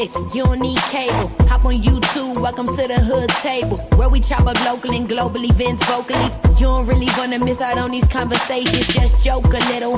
Netflix, you don't need cable. Hop on YouTube, welcome to the hood table, where we chop up local and global events vocally. You don't really wanna miss out on these conversations. Just joke a little,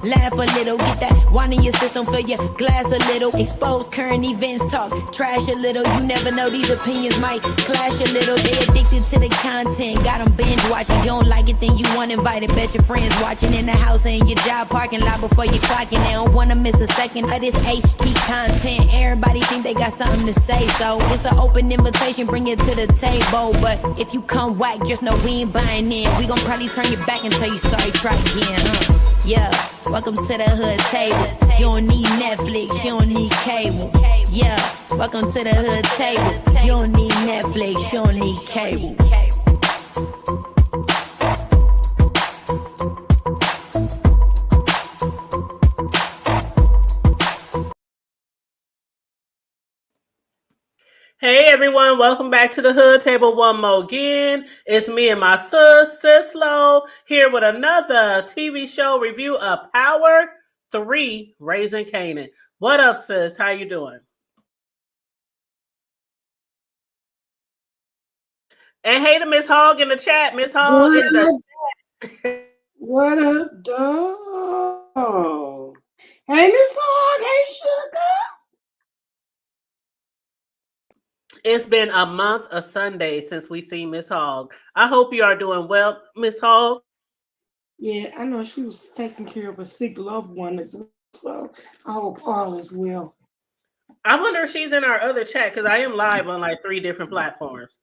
laugh a little, get that wine in your system, fill your glass a little, expose current events, talk trash a little. You never know, these opinions might clash a little. They addicted to the content, got them binge watching. You don't like it, then you want invited. Bet your friends watching in the house and in your job parking lot before you clocking. They don't wanna miss a second of this HT content. Everybody think they got something to say, so it's an open invitation, bring it to the table. But if you come whack, just know we ain't buying in. We gon' probably turn your back and tell you sorry, try again, Yeah, welcome to the hood table. You don't need Netflix, you don't need cable. Yeah, welcome to the hood table. You don't need Netflix, you don't need cable. Hey everyone, welcome back to the Hood Table one more again. It's me and my sis Lo, here with another TV show review of Power 3, Raising Kanan. What up, sis? How you doing? And hey to Miss Hogg in the chat. Miss Hogg in the chat. What up, dog? Hey, Miss Hogg. Hey, sugar. It's been a month of Sunday since we seen Miss Hogg. I hope you are doing well, Miss Hogg. Yeah, I know she was taking care of a sick loved one as well, so I hope all is well. I wonder if she's in our other chat, because I am live on like 3 different platforms.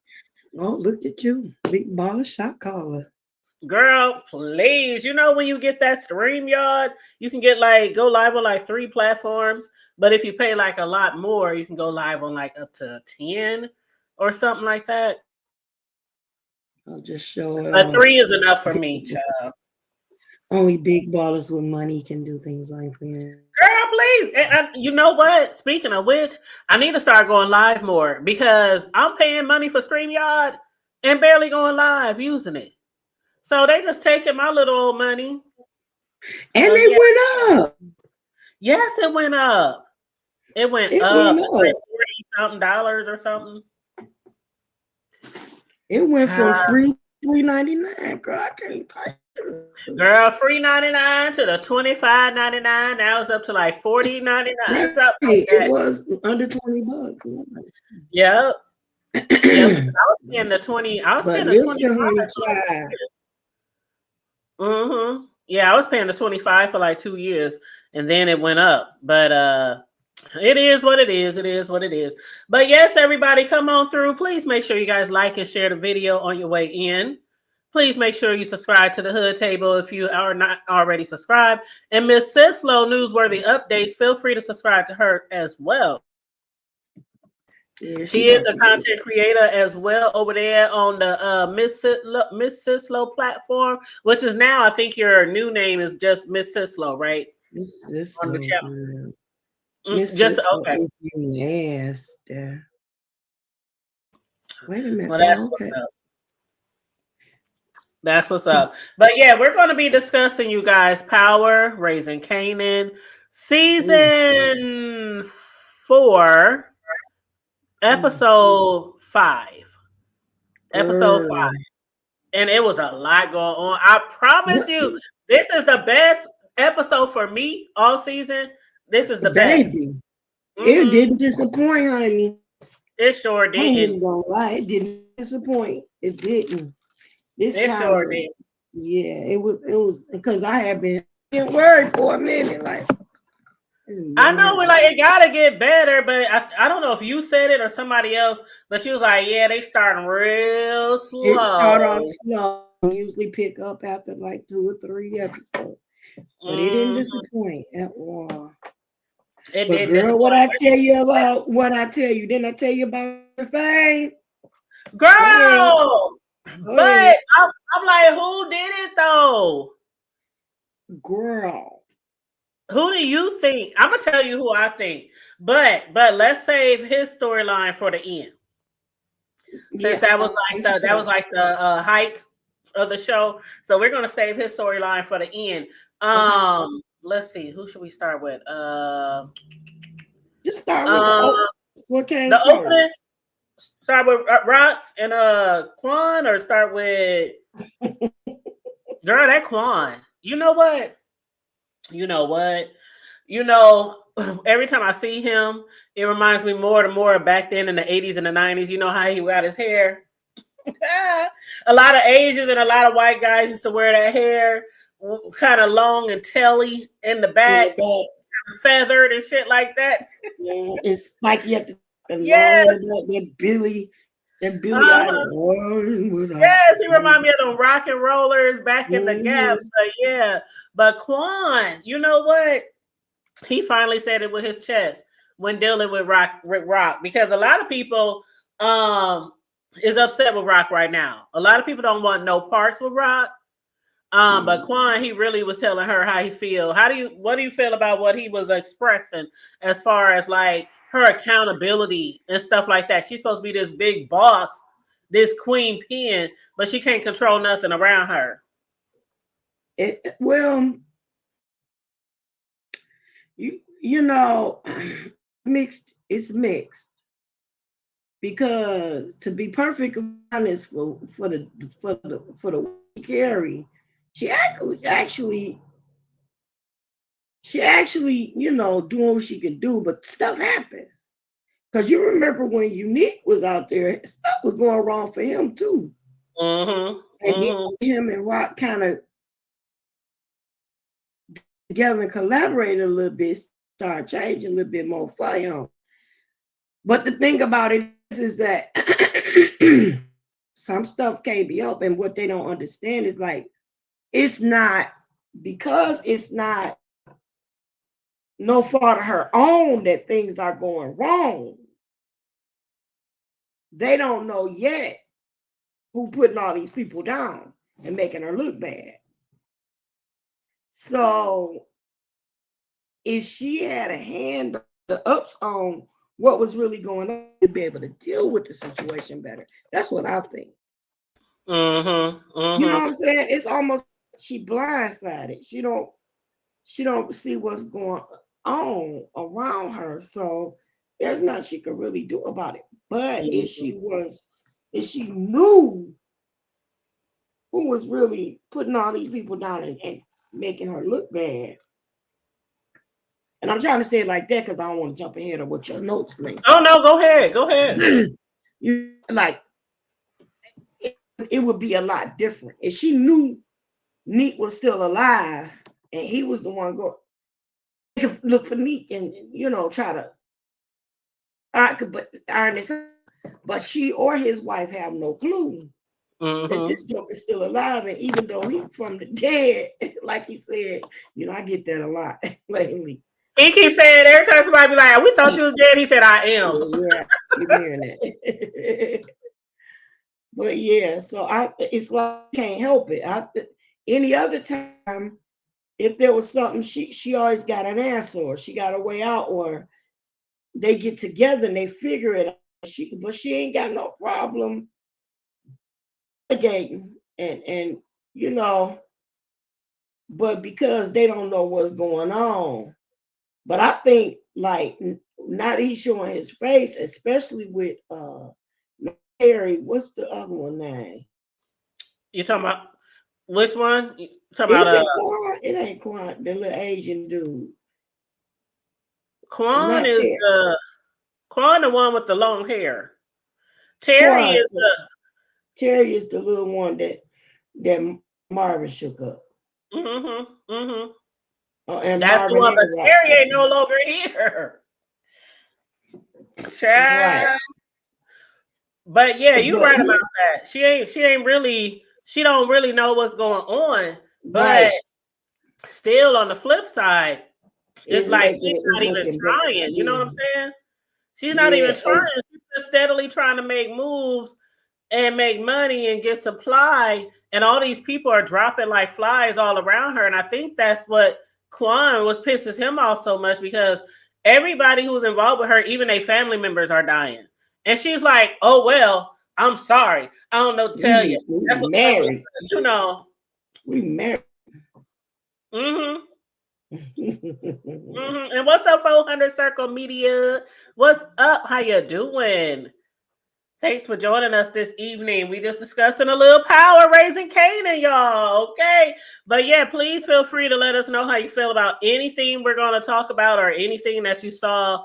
Oh, look at you. Big baller shot caller. Girl, please. You know when you get that StreamYard, you can get go live on like 3 platforms. But if you pay like a lot more, you can go live on like up to 10 or something like that. I'll just show it. But 3 is enough for me, child. Only big ballers with money can do things like that. Girl, please. And you know what? Speaking of which, I need to start going live more, because I'm paying money for StreamYard and barely going live using it. So they just taking my little old money. And so, they went up. Yes, it went up. It went up. $40-something or something. It went from $3.99. Girl, I can't pay. Girl, $3.99 to the $25.99. Now it's up to like $40.99. It was under $20. Yep. I was paying the 20. I was paying the 25. Yeah, I was paying the 25 for like 2 years, and then it went up. But it is what it is. It is what it is. But yes, everybody, come on through. Please make sure you guys like and share the video on your way in. Please make sure you subscribe to the Hood Table if you are not already subscribed. And Miss Sislo Newsworthy Updates, feel free to subscribe to her as well. Yeah, she is a content creator as well over there on the Miss Sislo platform, which is now, I think your new name is just Miss Sislo, right? Miss Sislo. On the channel. Just okay. Nasty. Wait a minute. Well, that's okay. What's up. That's what's up. But yeah, we're going to be discussing, you guys, Power, Raising Kanan, season 4, episode 5. Episode 5. And it was a lot going on. I promise you, this is the best episode for me all season. This is the best. It didn't disappoint, honey. It sure didn't. I ain't gonna lie, it didn't disappoint. It didn't. It sure did. Yeah, it was because I have been worried for a minute. Like, I know, it gotta get better, but I don't know if you said it or somebody else, but she was like, "Yeah, they starting real slow. It start off slow. Usually pick up after like 2 or 3 episodes, but it didn't disappoint at all." It did. Girl, what I tell you about what I tell you? Didn't I tell you about the thing, girl? But I'm like, who did it though? Girl. Who do you think? I'm gonna tell you who I think. But let's save his storyline for the end. Since that was like the height of the show. So we're gonna save his storyline for the end. Let's see, who should we start with? Just start with What came The first? opening. Start with Rock and Quan, or start with girl that Quan. You know what? You know what? You know, every time I see him, it reminds me more and more of back then in the 80s and the 90s. You know how he got his hair? A lot of Asians and a lot of white guys used to wear that hair kind of long and telly in the In back, the back. feathered and shit like that. Yeah, it's spiky at the and long in Yes. the back. That Billy out Uh-huh. there. Yes, he remind me of them rock and rollers back in the Gap. Mm-hmm. But yeah, but Quan, you know what? He finally said it with his chest when dealing with Rock, because a lot of people is upset with Rock right now. A lot of people don't want no parts with Rock. But Quan, he really was telling her how he feel. What do you feel about what he was expressing as far as like her accountability and stuff like that? She's supposed to be this big boss, this queen pin, but she can't control nothing around her. Well, you know, mixed. It's mixed because to be perfectly honest, for the Carrie, she actually doing what she can do, but stuff happens. Because you remember when Unique was out there, stuff was going wrong for him too. Mm-hmm. And Mm-hmm. him and Rock kind of together and collaborated a little bit, start changing a little bit more for him. But the thing about it is that some stuff can't be helped, and what they don't understand is like it's not because it's not no fault of her own that things are going wrong. They don't know yet who putting all these people down and making her look bad. So if she had a hand the ups on what was really going on, to be able to deal with the situation better. That's what I think. Mm-hmm. You know Mm-hmm. what I'm saying? It's almost she blindsided. She don't see what's going on around her. So there's nothing she could really do about it. But if she knew who was really putting all these people down and making her look bad. And I'm trying to say it like that because I don't want to jump ahead of what your notes say. Oh no, go ahead. Go ahead. You like it would be a lot different if she knew Neek was still alive and he was the one go look for Neek and try to iron this out. But she or his wife have no clue that Mm-hmm. this joke is still alive, and even though he from the dead, like he said, I get that a lot lately. He keeps saying every time somebody be like, "We thought you was dead," he said, "I am." Yeah, keep hearing that. But yeah, so it's like I can't help it. Any other time, if there was something, she always got an answer, or she got a way out, or they get together and they figure it out. But she ain't got no problem delegating and you know, but because they don't know what's going on. But I think like now that he's showing his face, especially with Harry, what's the other one name? You talking about which one? You talking Is about it Quan? It ain't Quan, the little Asian dude. Quan Not is Terry. the one with the long hair. Terry Quan. is So Terry is the little one that Marvin shook up. mm-hmm. Mm-hmm. And That's the Marvin one, but and Rock. Terry ain't no longer here. Right. Child. But yeah, you're But right about that. She don't really know what's going on. But right. still on the flip side, it's It's like making she's it's not even looking better. trying. You know what I'm Yeah. saying? She's not even Yeah. trying. She's just steadily trying to make moves and make money and get supply. And all these people are dropping like flies all around her. And I think that's what Quan was pisses him off so much, because everybody who's involved with her, even their family members, are dying. And she's like, "Oh well, I'm sorry. I don't know what to tell you. We That's what comes with married. it, you know." We married. Mm-hmm. And what's up, 400 Circle Media? What's up? How you doing? Thanks for joining us this evening. We just discussing a little power raising Kanan, y'all. Okay. But yeah, please feel free to let us know how you feel about anything we're going to talk about or anything that you saw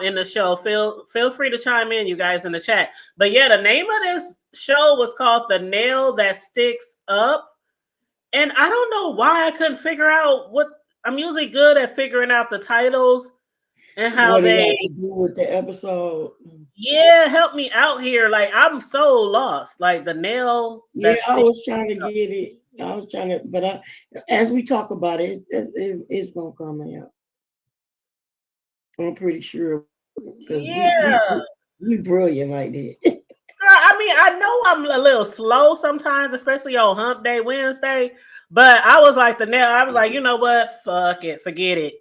in the show. Feel free to chime in, you guys, in the chat. But yeah, the name of this show was called The Nail That Sticks Up. And I don't know why I couldn't figure out what I'm usually good at figuring out the titles and how what they had to do with the episode. yeah, help me out here. Like I'm so lost. Like the nail. Yeah, I was trying to get it. I was trying to, but as we talk about it, it's gonna come out. I'm pretty sure because we brilliant like that. I mean, I know I'm a little slow sometimes, especially on Hump Day Wednesday. But I was like the nail. I was like, you know what? Fuck it, forget it.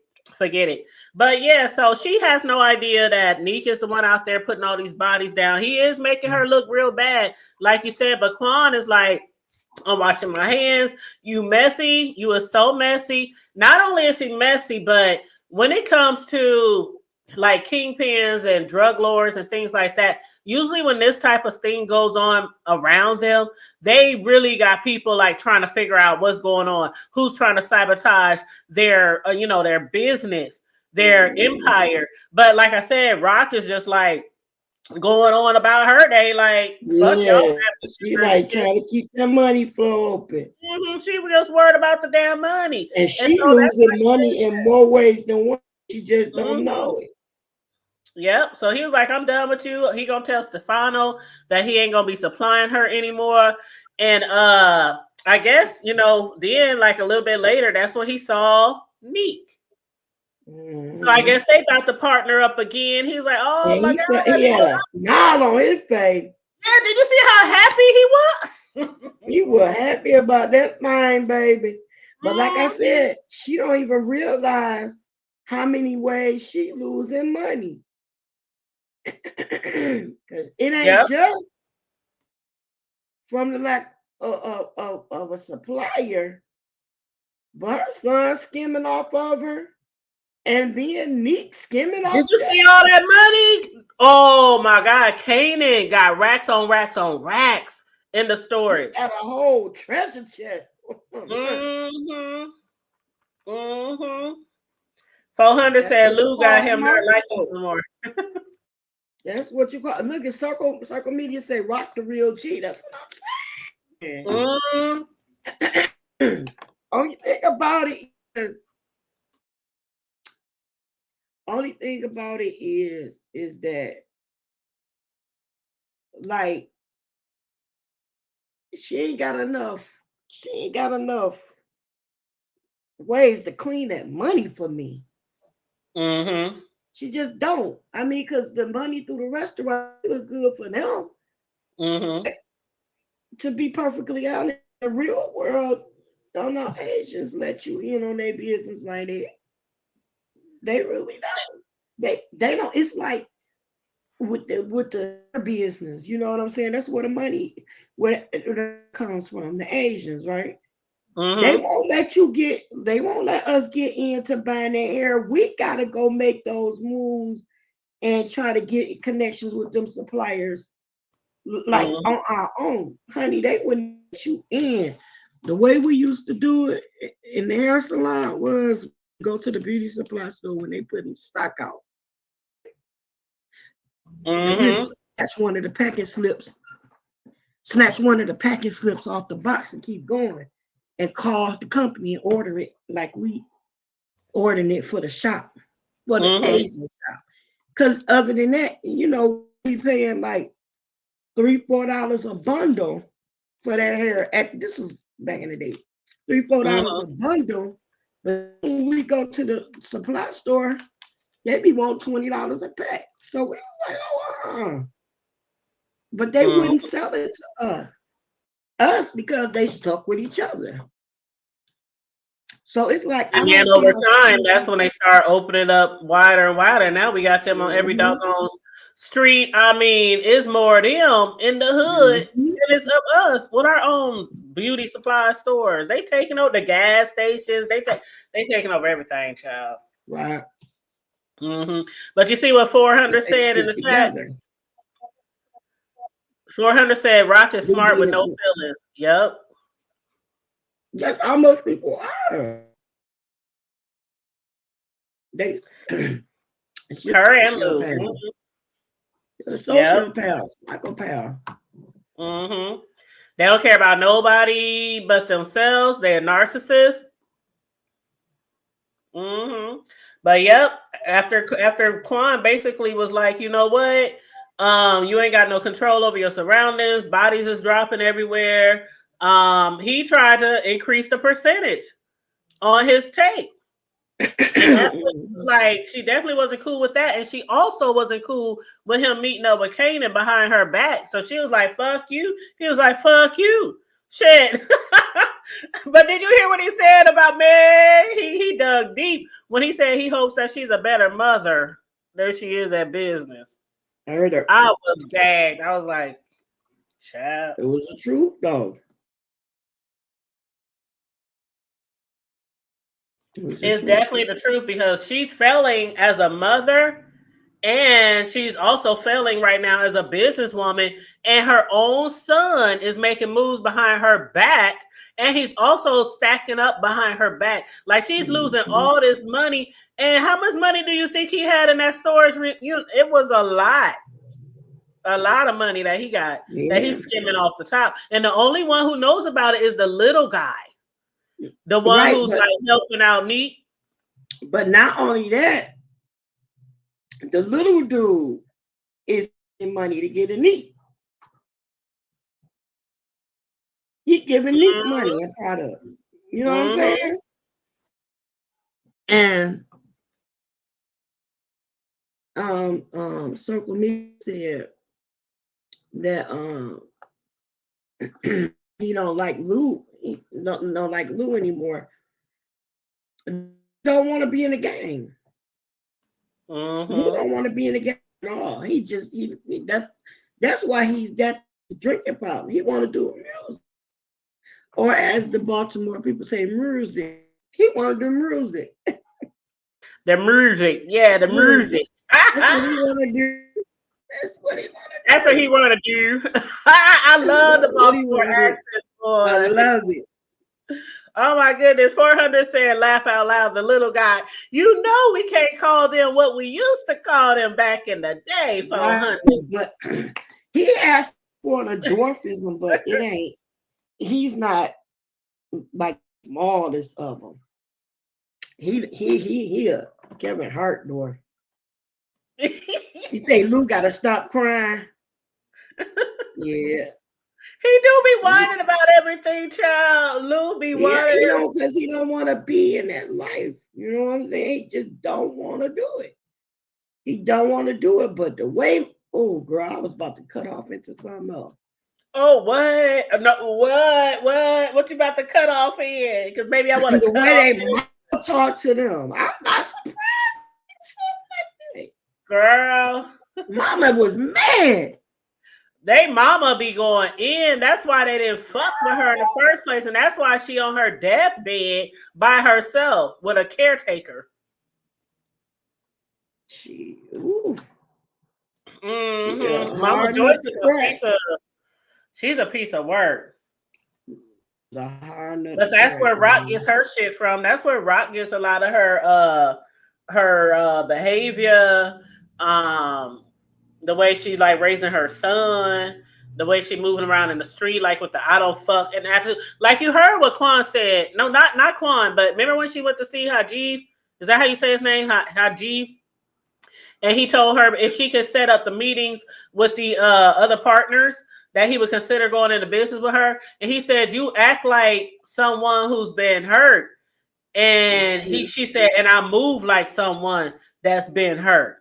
But yeah, so she has no idea that Neek is the one out there putting all these bodies down. He is making her look real bad, like you said. But Quan is like, I'm washing my hands. You messy. You are so messy. Not only is he messy, but when it comes to like kingpins and drug lords and things like that, usually when this type of thing goes on around them, they really got people like trying to figure out what's going on, who's trying to sabotage their their business, their empire. But like I said, Rock is just like going on about her day, like fuck y'all. She like trying to keep the money flow open. She was just worried about the damn money, and she losing money in more ways than one. She just don't know it. Yep. So he was like, I'm done with you. He gonna tell Stefano that he ain't gonna be supplying her anymore. And I guess, then like a little bit later, that's when he saw Neek. So I guess they about to partner up again. He's like, oh my God. He had a smile on his face. Yeah, did you see how happy he was? He was happy about that thing, baby. But like I said, she don't even realize how many ways she losing money. Because it ain't just from the lack of a supplier, but her son skimming off of her, and then Neek skimming off. Did you see all that money? Oh my God, Kanan got racks on racks on racks in the storage. Got a whole treasure chest. 400 said Lou got him not like it anymore. That's what you call. Look at Circle Media say Rock the real G. That's what I'm saying. Only thing about it is that like she ain't got enough ways to clean that money for me. She just don't. I mean, because the money through the restaurant look good for them. To be perfectly honest, in the real world, don't know Asians let you in on their business like that. They really don't. They don't. It's like with the business. You know what I'm saying? That's where the money comes from. The Asians, right? They won't let us get into buying their hair. We gotta go make those moves and try to get connections with them suppliers like on our own. Honey, they wouldn't let you in. The way we used to do it in the hair salon was go to the beauty supply store when they put in stock out. Snatch one of the packing slips off the box and keep going. And call the company and order it like we ordering it for the shop, for the Asian shop. Because other than that, we paying like $3-4 a bundle for that hair. This was back in the day, $3-4 a bundle. But when we go to the supply store, they be want $20 a pack. So we was like, but they wouldn't sell it to us because they stuck with each other. So it's like, and then over time, that's when they start opening up wider and wider. Now we got them on every doggone street. I mean, it's more of them in the hood, and it's of us with our own beauty supply stores. They taking over the gas stations. They taking over everything, child. Right. But you see what 400 Get that said in shit the chat? together. 400 said Rock is New smart with no business. feelings. Yep. That's how most people are. They Her and Lou. sociopaths. Yep. Sociopaths, psychopaths. They don't care about nobody but themselves. They're narcissists. But yep, after Quan basically was like, you know what? You ain't got no control over your surroundings. Bodies is dropping everywhere. He tried to increase the percentage on his take. And that's what she was like. She definitely wasn't cool with that. And she also wasn't cool with him meeting up with Kanan behind her back. So she was like, fuck you. He was like, fuck you. Shit. But did you hear what he said about, man? He dug deep when he said he hopes that she's a better mother than she is at business. I heard her. I was gagged. I was like, child. It was the truth, though. It's definitely the truth because she's failing as a mother and she's also failing right now as a businesswoman, and her own son is making moves behind her back, and he's also stacking up behind her back. Like she's losing all this money. And how much money do you think he had in that storage? It was a lot of money that he got that he's skimming off the top. And the only one who knows about it is the little guy. The one who's like helping out Neat. But not only that, the little dude is getting money to get a Neat. He giving Neat money and product. You know what I'm saying? And Circle Me said that he don't like Lou. He don't like Lou anymore. Don't want to be in the game. Lou don't want to be in the game at all. That's why he's that drinking problem. He want to do music, or as the Baltimore people say, music. He want to do music. The music, yeah, the music. That's what he want to do. That's what he want to do. That's what he want to do. I love the Baltimore accent, boy. I love it. Oh my goodness. 400 said, laugh out loud, the little guy. You know we can't call them what we used to call them back in the day, 400. But he asked for the dwarfism, but it ain't. He's not like smallest of them. He a Kevin Hart dwarf. You say Lou gotta stop crying. Yeah. He do be whining about everything, child. Lou be whining. You know, because he don't want to be in that life. You know what I'm saying? He just don't want to do it. He don't want to do it. But the way, oh girl, I was about to cut off into something else. Oh, what? No, what you about to cut off in? Because maybe I want to the way they talk to them. I'm not surprised. Girl. Mama was mad. They mama be going in. That's why they didn't fuck with her in the first place. And that's why she on her deathbed by herself with a caretaker. Mama Joyce is she's a piece of work. But that's where Rock gets her shit from. That's where Rock gets a lot of her behavior. The way she like raising her son, the way she moving around in the street, like with the I don't fuck. And after, like you heard what Quan said. No, not Quan, but remember when she went to see Hajiv? Is that how you say his name? Hajiv? And he told her if she could set up the meetings with the other partners, that he would consider going into business with her. And he said, you act like someone who's been hurt. And she said, and I move like someone that's been hurt.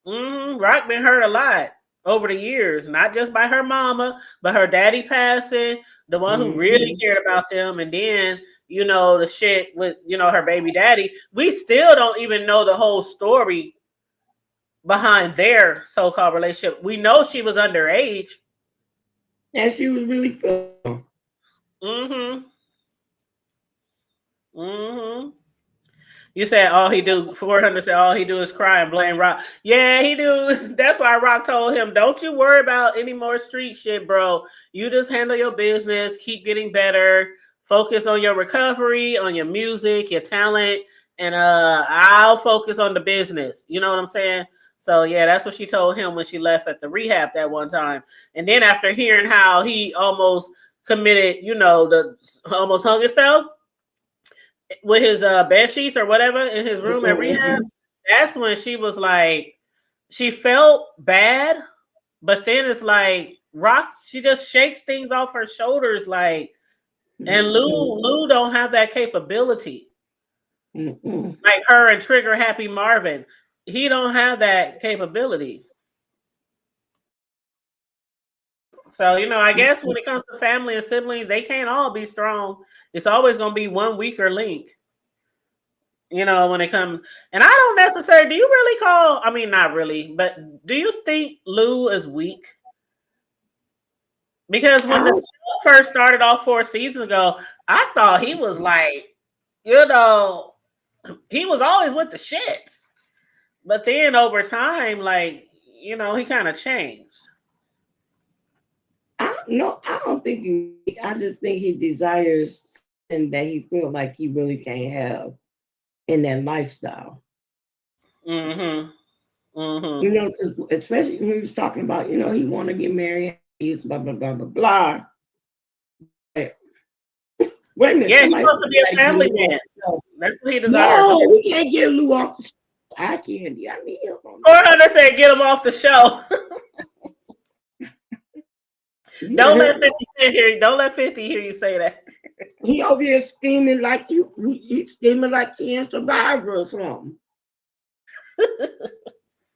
Rock been hurt a lot over the years, not just by her mama, but her daddy passing, the one who really cared about them, and then the shit with her baby daddy. We still don't even know the whole story behind their so-called relationship. We know she was underage. And she was really feeling. Mm-hmm. Mm-hmm. You said all he do, 400 said all he do is cry and blame Rock. Yeah, he do. That's why Rock told him, don't you worry about any more street shit, bro. You just handle your business, keep getting better, focus on your recovery, on your music, your talent, and I'll focus on the business. You know what I'm saying? So yeah, that's what she told him when she left at the rehab that one time. And then after hearing how he almost committed, the almost hung himself with his bed sheets or whatever in his room at rehab, that's when she was like, she felt bad, but then it's like rocks. She just shakes things off her shoulders, like, and Lou don't have that capability, like her and Trigger Happy Marvin. He don't have that capability. So I guess when it comes to family and siblings, they can't all be strong. It's always gonna be one weaker link. When it comes, and I don't necessarily, do you really call, I mean, not really, but do you think Lou is weak? Because when the show first started off 4 seasons ago, I thought he was like, he was always with the shits. But then over time, like, he kind of changed. I don't think I just think he desires something that he feels like he really can't have in that lifestyle. Mm-hmm. Mm-hmm. Especially when he was talking about, he want to get married, he's blah blah blah blah blah. Wait a minute. Yeah, he's supposed to be a family man. That's what he desires. No, we can't get Lou off the show. I can't. I need him. 400 said get him off the show. Don't let 50 Cent hear you. Don't let 50 hear you say that. He over here scheming like he's scheming like he in Survivor or something.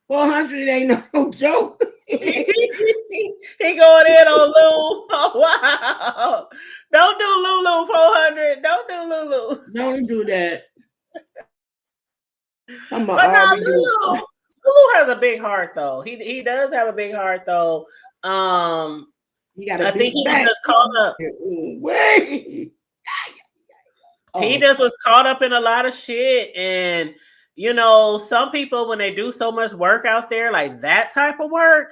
400 ain't no joke. He going in on Lou. Oh, wow. Don't do Lulu 400. Don't do Lulu. Don't do that. But now Lulu has a big heart though. He does have a big heart though. I think he was just caught up. Wait. He just was caught up in a lot of shit. And some people, when they do so much work out there, like that type of work,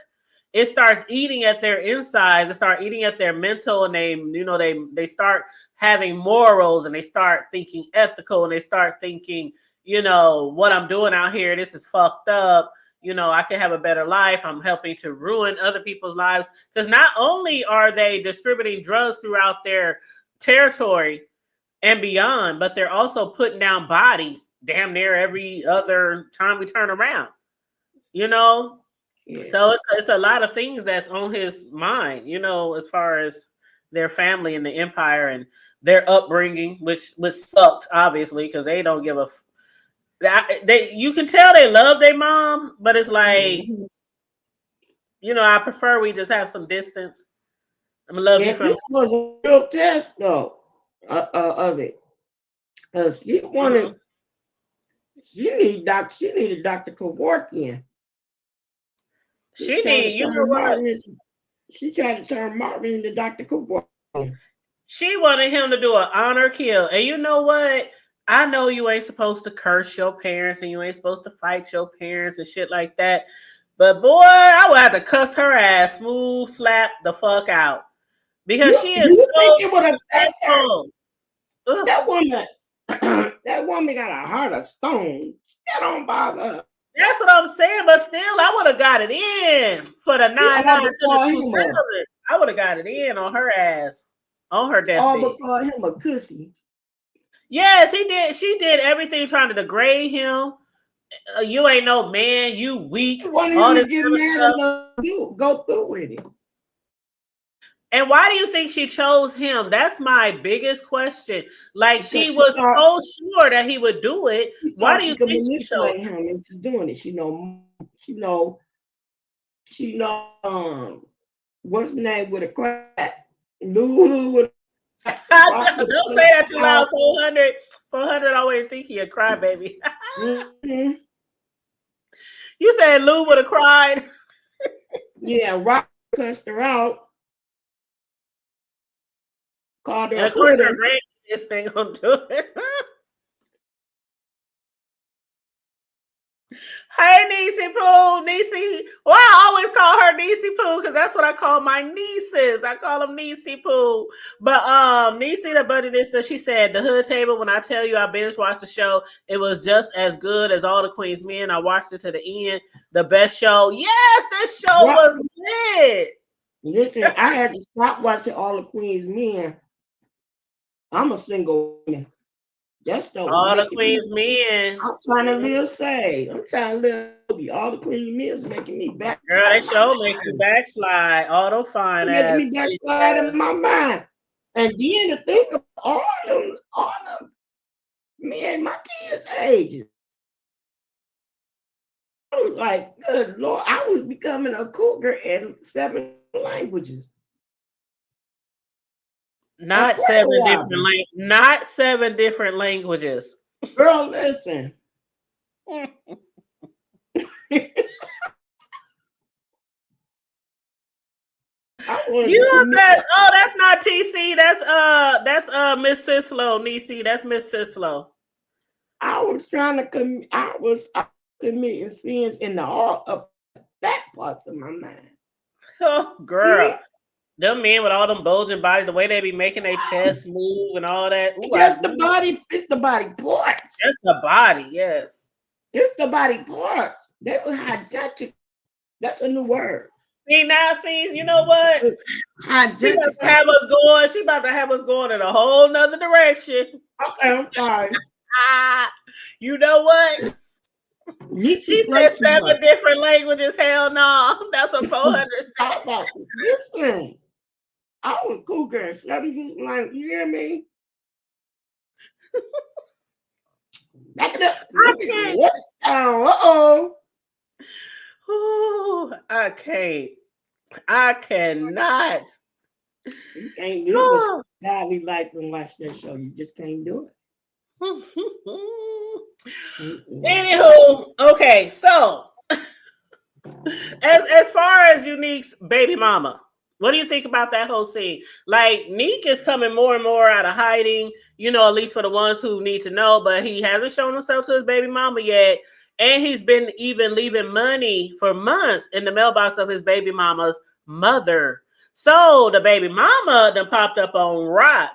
it starts eating at their insides. It starts eating at their mental, and they start having morals, and they start thinking ethical, and they start thinking, what I'm doing out here, this is fucked up. I can have a better life. I'm helping to ruin other people's lives. Because not only are they distributing drugs throughout their territory and beyond, but they're also putting down bodies damn near every other time we turn around. Yeah. So it's a lot of things that's on his mind, as far as their family and the empire and their upbringing, which sucked, obviously, because they don't give a. You can tell they love their mom, but it's like, I prefer we just have some distance. I'm gonna love you from. This was a real test, though, of it, because she wanted. She needed Dr. Kevorkian. She tried to turn Marvin into Dr. Kevorkian. She wanted him to do an honor kill, and you know what? I know you ain't supposed to curse your parents and you ain't supposed to fight your parents and shit like that. But boy, I would have to cuss her ass, smooth slap the fuck out. Because she is so successful. That woman got a heart of stone. That don't bother her. That's what I'm saying, but still, I would have got it in for the 99 to the 2000. I would have got it in on her ass, on her deathbed. All but call him a pussy. Yes, he did. She did everything trying to degrade him. You ain't no man. You weak. All this get mad enough to go through with it. And why do you think she chose him? That's my biggest question. Like, she was so sure that he would do it. Why do you think she chose him into doing it? She know. What's the name with a crack? Lulu with. Don't say that too loud. 400 always think he a crybaby. You said Lou would have cried. Yeah, Rock cussed her out. Called her And a of course, her critter. grandkids ain't gonna do it. Hey, Niecy Pooh, Niecy. Well, I always call her Niecy Pooh because that's what I call my nieces. I call them Niecy Pooh. But Niecy, the budgetista, she said the Hood Table. When I tell you I binge watched the show, it was just as good as All the Queen's Men. I watched it to the end. The best show. Yes, this show What? was lit. Listen, I had to stop watching All the Queen's Men. I'm a single woman. That stuff was All the making me. Queen's Men. I'm trying to live safe. I'm trying to live. All the Queen's Men is making me back. Girl, that show makes you backslide. All those fine Making ass. me backslide in my mind. And then to think of all them men my kids' ages. I was like, good Lord, I was becoming a cougar in 7 languages. Not 7 different languages. Girl, listen. That's not TC. That's Miss Sislo, Niecy. That's Miss Sislo. I was trying to committing sins in the all of that parts of my mind. Oh, girl. Them men with all them bulging bodies, the way they be making their chest move and all that. Ooh, just the body, it's the body parts. Just the body, yes. It's the body parts. They were hygienic. That's a new word. See, you know what? She about to have us going. She about to have us going in a whole nother direction. Okay, I'm sorry. You know what? She said 7 different languages. Hell no. That's a 400. Listen, I was cougar 7 different languages. You hear me? Back it up. What? Uh-oh. Ooh, I can't. I cannot. You can't live a godly life and watch that show. You just can't do it. Anywho, okay, so as far as Unique's baby mama, what do you think about that whole scene? Like, Neek is coming more and more out of hiding, at least for the ones who need to know, but he hasn't shown himself to his baby mama yet. And he's been even leaving money for months in the mailbox of his baby mama's mother. So the baby mama then popped up on Rock,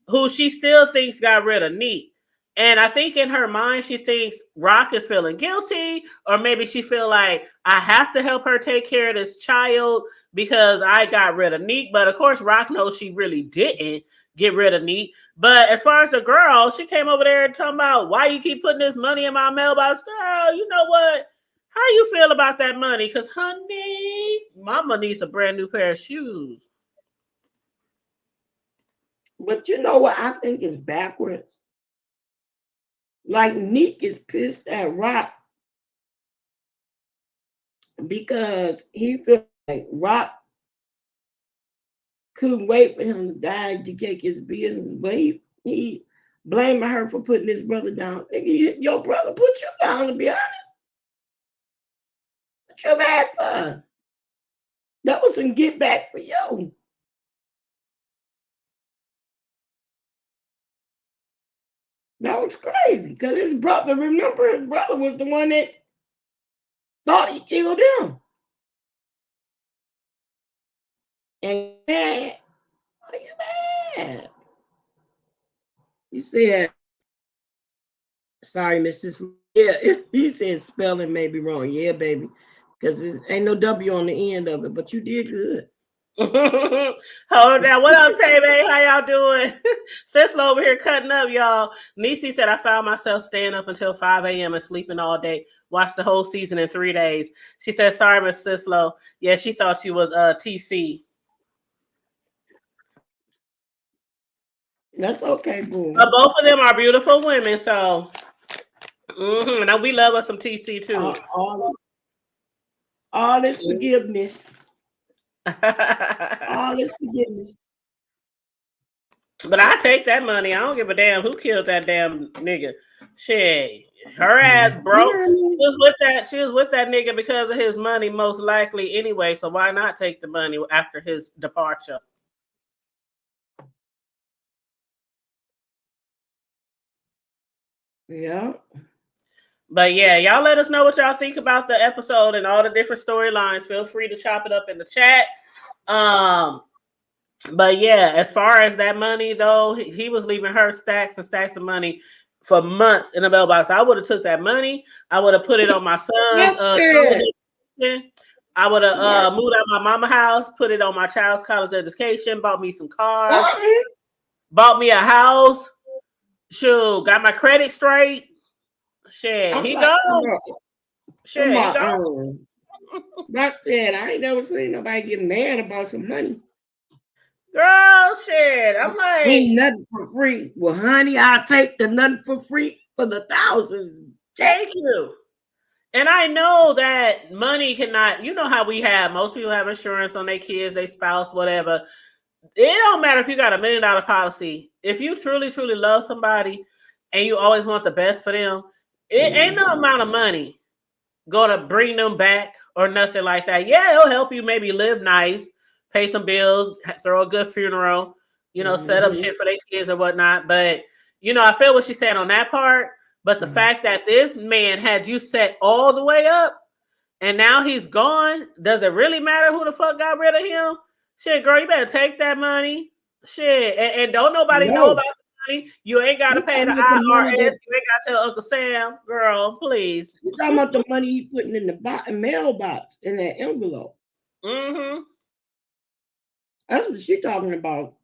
who she still thinks got rid of Neek. And I think in her mind, she thinks Rock is feeling guilty, or maybe she feel like I have to help her take care of this child because I got rid of Neek. But of course, Rock knows she really didn't get rid of Neek. But as far as the girl, she came over there and talking about why you keep putting this money in my mailbox. Girl, you know what? How you feel about that money? Because, honey, mama needs a brand new pair of shoes. But you know what I think is backwards? Like, Neek is pissed at Rock because he feels like Rock couldn't wait for him to die to take his business, but he blaming her for putting his brother down. Nigga, your brother put you down, to be honest. What you mad for? That was some get back for you. That was crazy because his brother was the one that thought he killed him. And mad. Are you mad? You said, sorry, Mrs. Yeah, you said spelling may be wrong. Yeah, baby. Because there ain't no W on the end of it, but you did good. Hold on. What up, Tay Bay? How y'all doing? Sislo over here cutting up, y'all. Niecy said, I found myself staying up until 5 a.m. and sleeping all day. Watched the whole season in 3 days. She said, sorry, Miss Sislo. Yeah, she thought she was TC. That's okay, boo. Both of them are beautiful women, so now we love us some TC too. All this forgiveness. All this forgiveness. But I take that money. I don't give a damn who killed that damn nigga. Shit, her ass broke. She was with that nigga because of his money, most likely anyway. So why not take the money after his departure? Yeah. But yeah, y'all let us know what y'all think about the episode and all the different storylines. Feel free to chop it up in the chat. But yeah, as far as that money though, he was leaving her stacks and stacks of money for months in the mailbox. I would have took that money. I would have put it on my son's college education. I would have moved out my mama house, put it on my child's college education, bought me some cars, bought me a house. Shoot, got my credit straight. Shit, he go. Shit, he go. Back then, I ain't never seen nobody get mad about some money. Girl, shit. I'm like, ain't nothing for free. Well, honey, I'll take the nothing for free for the thousands. Thank you. And I know that money cannot, you know how we have, most people have insurance on their kids, their spouse, whatever. It don't matter if you got $1 million policy. If you truly, truly love somebody and you always want the best for them, it ain't no amount of money going to bring them back or nothing like that. Yeah, it'll help you maybe live nice, pay some bills, throw a good funeral, you know, set up shit for their kids or whatnot. But, you know, I feel what she's saying on that part. But the fact that this man had you set all the way up and now he's gone, does it really matter who the fuck got rid of him? Shit, girl, you better take that money. Shit. And don't nobody know about the money. You ain't got to pay the IRS. You ain't got to tell Uncle Sam. Girl, please. You talking about the money he putting in the mailbox, in that envelope. Mm-hmm. That's what she talking about.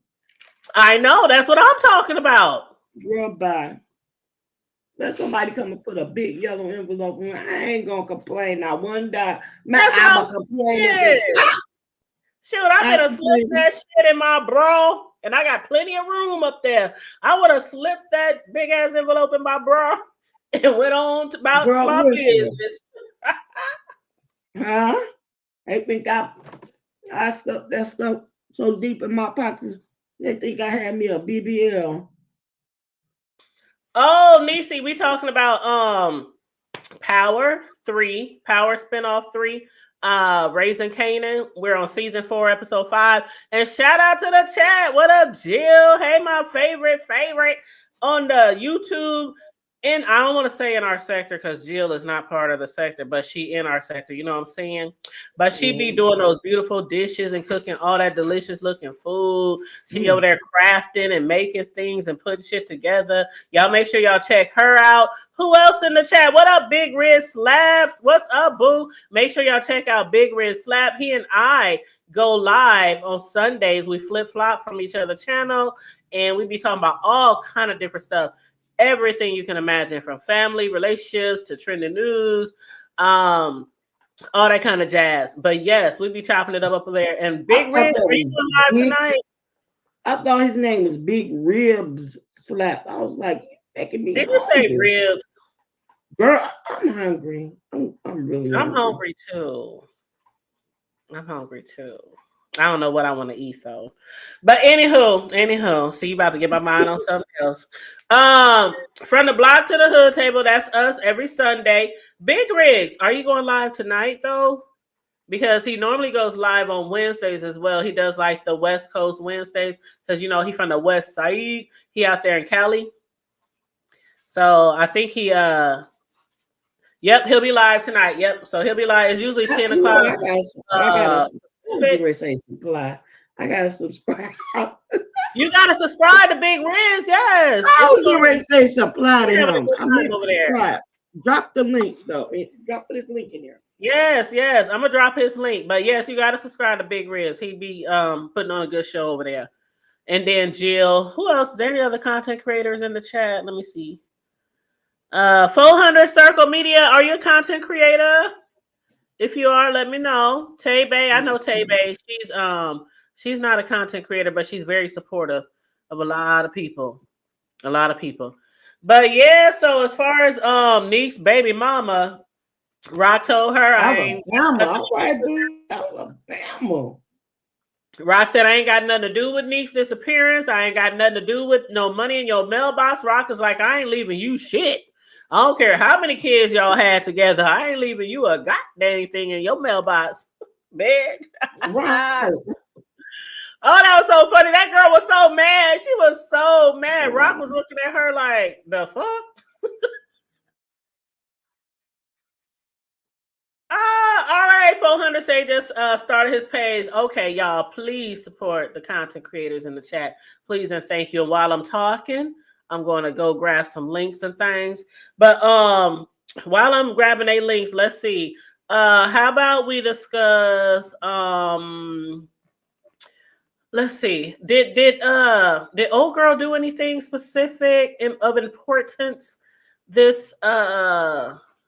I know. That's what I'm talking about. Girl, bye. Let somebody come and put a big yellow envelope in. I ain't gonna complain. Not one dime. I'm complaining. Shoot, I better slip that shit in my bra, and I got plenty of room up there. I would have slipped that big ass envelope in my bra and went on to about my business. Huh? I think I stuffed that stuff so deep in my pockets. They think I had me a BBL. Oh, Nisi, we talking about Power spinoff 3, Raising Kanan. We're on season 4, episode 5. And shout out to the chat. What up, Jill? Hey, my favorite on the YouTube. And I don't want to say in our sector because Jill is not part of the sector, but she in our sector. You know what I'm saying? But she be doing those beautiful dishes and cooking all that delicious looking food. She be over there crafting and making things and putting shit together. Y'all make sure y'all check her out. Who else in the chat? What up, Big Red Slabs? What's up, boo? Make sure y'all check out Big Red Slab. He and I go live on Sundays. We flip-flop from each other's channel, and we be talking about all kind of different stuff. Everything you can imagine, from family, relationships to trending news, all that kind of jazz. But yes, we be chopping it up there. And Big Ribs, are you live tonight? I thought his name was Big Ribs Slap. I was like, making me. Did you say ribs? Girl, I'm hungry. I'm really hungry. I'm hungry too. I don't know what I want to eat though. But anywho, see, you about to get my mind on something else. From the block to the hood table, that's us every Sunday. Big Riggs, are you going live tonight though? Because he normally goes live on Wednesdays as well. He does like the West Coast Wednesdays because you know he from the West Side. He out there in Cali. So I think he he'll be live tonight. Yep. So he'll be live. It's usually 10 o'clock. I gotta subscribe. You gotta subscribe to Big Riz, yes. I was getting ready to say supply to him. Over there. Drop the link though. Drop this link in there. Yes. I'm gonna drop his link. But yes, you gotta subscribe to Big Riz. He be putting on a good show over there. And then Jill. Who else? Is there any other content creators in the chat? Let me see. 400 Circle Media. Are you a content creator? If you are, let me know. Tay Bay, I know Tay Bay. She's not a content creator, but she's very supportive of a lot of people. But yeah, so as far as Neek's baby mama, Rock told her Alabama. Rock said, I ain't got nothing to do with Neek's disappearance. I ain't got nothing to do with no money in your mailbox. Rock is like, I ain't leaving you shit. I don't care how many kids y'all had together. I ain't leaving you a goddamn thing in your mailbox, bitch. Right. Oh, that was so funny. That girl was so mad. She was so mad. Rock was looking at her like, the fuck? All right, 400 say just started his page. Okay, y'all, please support the content creators in the chat. Please and thank you. And while I'm talking, I'm going to go grab some links and things. But while I'm grabbing a links, let's see. How about we discuss let's see. Did old girl do anything specific of importance this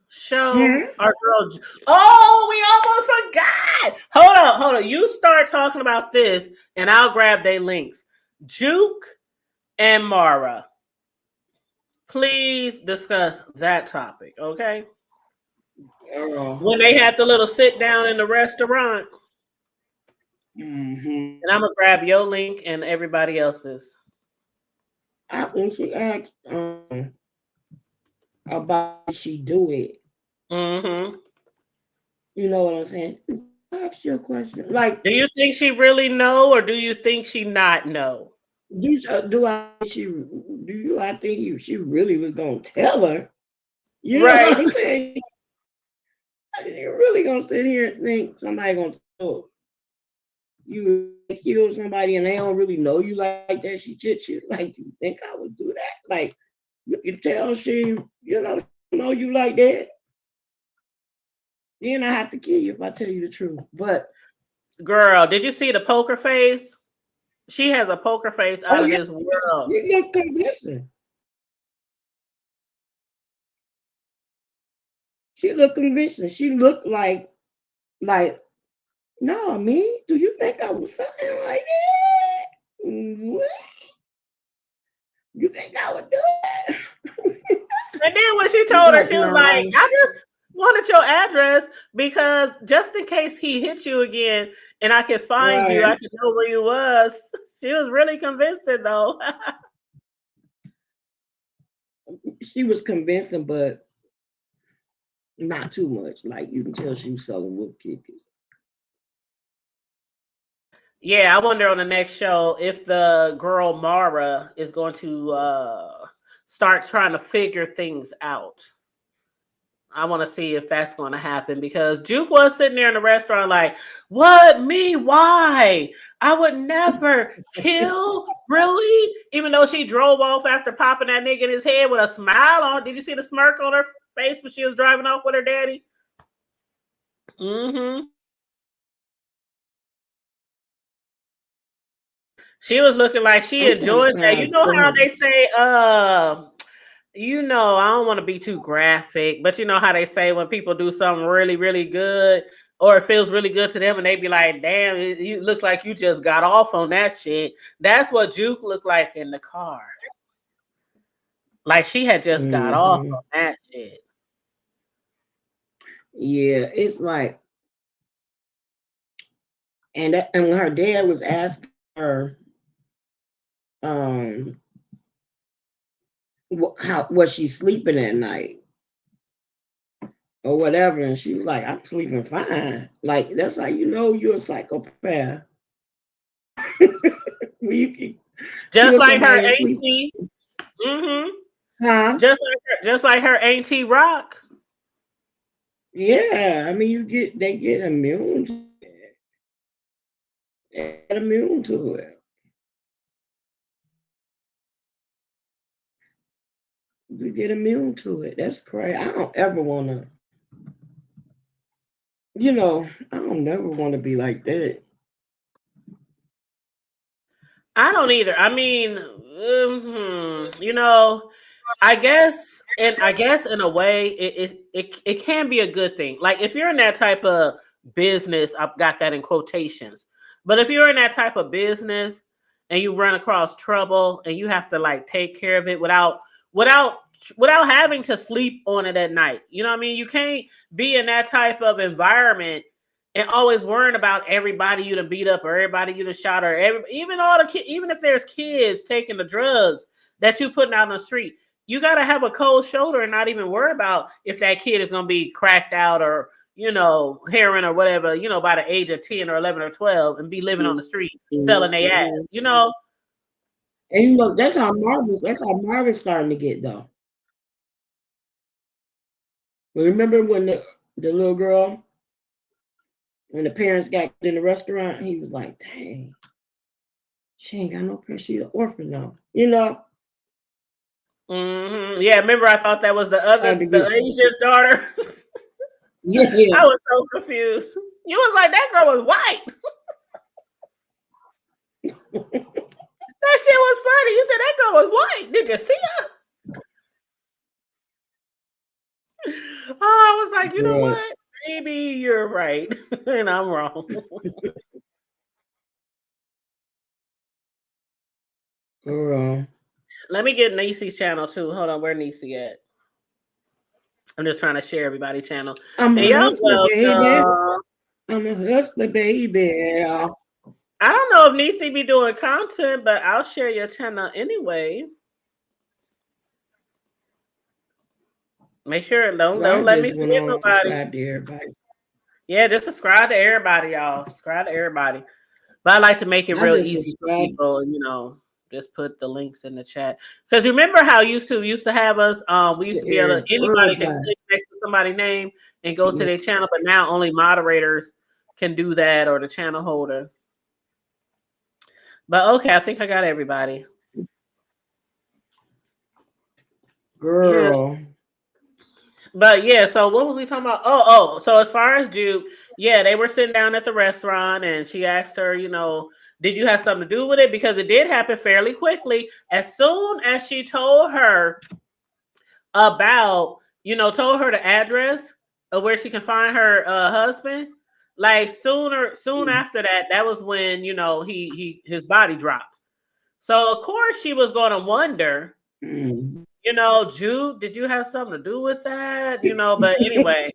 show? Our girl. Oh, we almost forgot. Hold on. You start talking about this, and I'll grab their links. Juke and Mara. Please discuss that topic, okay? When they had the little sit down in the restaurant. And I'm gonna grab your link and everybody else's. When she asked about she do it, you know what I'm saying? Ask your question. Like, do you think she really know, or do you think she not know? I think she really was gonna tell her? You know what I'm saying? You're really gonna sit here and think somebody gonna tell you kill somebody and they don't really know you like that? She's like, you think I would do that? Like, you can tell she, know you like that. Then I have to kill you if I tell you the truth. But girl, did you see the poker face? She has a poker face out of this world. You look convincing. She looked convincing. She looked like, no, me? Do you think I was something like that? What? You think I would do that? And then when she told her, she was like, I just wanted your address because just in case he hit you again and I could find you, I could know where you was. She was really convincing though. She was convincing, but not too much. Like, you can tell she was selling whoop kickers. Yeah, I wonder on the next show if the girl Mara is going to start trying to figure things out. I want to see if that's going to happen because Juke was sitting there in the restaurant like, what, me? Why? I would never kill, really? Even though she drove off after popping that nigga in his head with a smile on. Did you see the smirk on her face when she was driving off with her daddy? She was looking like she enjoyed that. You know how they say, I don't want to be too graphic, but you know how they say when people do something really, really good or it feels really good to them and they be like, damn, it looks like you just got off on that shit. That's what Juke looked like in the car. Like she had just got off on that shit. Yeah, it's like, and her dad was asking her, how was she sleeping at night or whatever, and she was like, I'm sleeping fine. Like, that's how you know you're a psychopath. Just like her auntie. Just like her auntie Rock. Yeah, I mean, they get immune to it. They get immune to it. You get immune to it. That's crazy. I don't ever want to, I don't never want to be like that. I don't either. I mean, I guess in a way it can be a good thing. Like if you're in that type of business, I've got that in quotations. But if you're in that type of business and you run across trouble and you have to like take care of it without having to sleep on it at night. You know what I mean? You can't be in that type of environment and always worrying about everybody you done beat up or everybody you done shot or even if there's kids taking the drugs that you putting out on the street. You got to have a cold shoulder and not even worry about if that kid is going to be cracked out or, heroin or whatever, by the age of 10 or 11 or 12 and be living on the street selling their ass, And that's how Marvin's starting to get though. Remember when the little girl When the parents got in the restaurant, he was like, dang, she ain't got no parents. She's an orphan now. You know? Mm-hmm. Yeah, remember I thought that was the Asian's daughter. Yeah. I was so confused. You was like, that girl was white. That shit was funny. You said that girl was white. Did you see her? Oh, I was like, you know what? Maybe you're right. And I'm wrong. Let me get Niecy's channel too. Hold on, where Niecy at? I'm just trying to share everybody's channel. I'm Hey, a y'all hustler, baby. welcome. I'm a hustler, baby. I don't know if Niecy be doing content, but I'll share your channel anyway. Make sure don't let me forget nobody. Yeah, just subscribe to everybody, y'all. Subscribe to everybody. But I like to make it real easy for people, you know. Just put the links in the chat. Because remember how YouTube used to have us, we used to be able to, anybody can click next to somebody's name and go to their channel, but now only moderators can do that or the channel holder. But okay, I think I got everybody. Girl. Yeah. But yeah, so what was we talking about? So as far as Duke, yeah, they were sitting down at the restaurant and she asked her, you know, did you have something to do with it? Because it did happen fairly quickly. As soon as she told her about, you know, told her the address of where she can find her husband, like soon after that, that was when, you know, his body dropped. So of course she was going to wonder, you know, Juke, did you have something to do with that? You know, but anyway,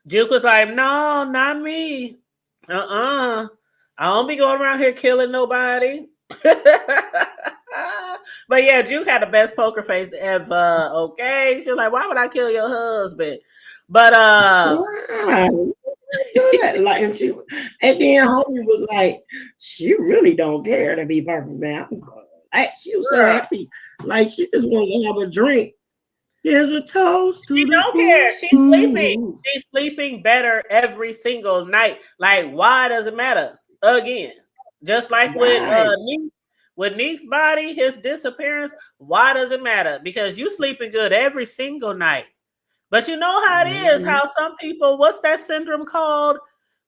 Juke was like, no, not me. I don't be going around here killing nobody. But yeah, Juke had the best poker face ever. Okay. She was like, why would I kill your husband? But why? Do that. Like, and then homie was like, she really don't care, to be perfect, man. Like, she was so happy. Like, she just wanted to have a drink. Here's a toast to she the don't care. She's sleeping. She's sleeping better every single night. Like, why does it matter? Again, just like with Neek's body, his disappearance, why does it matter? Because you sleeping good every single night. But you know how it is, how some people, what's that syndrome called?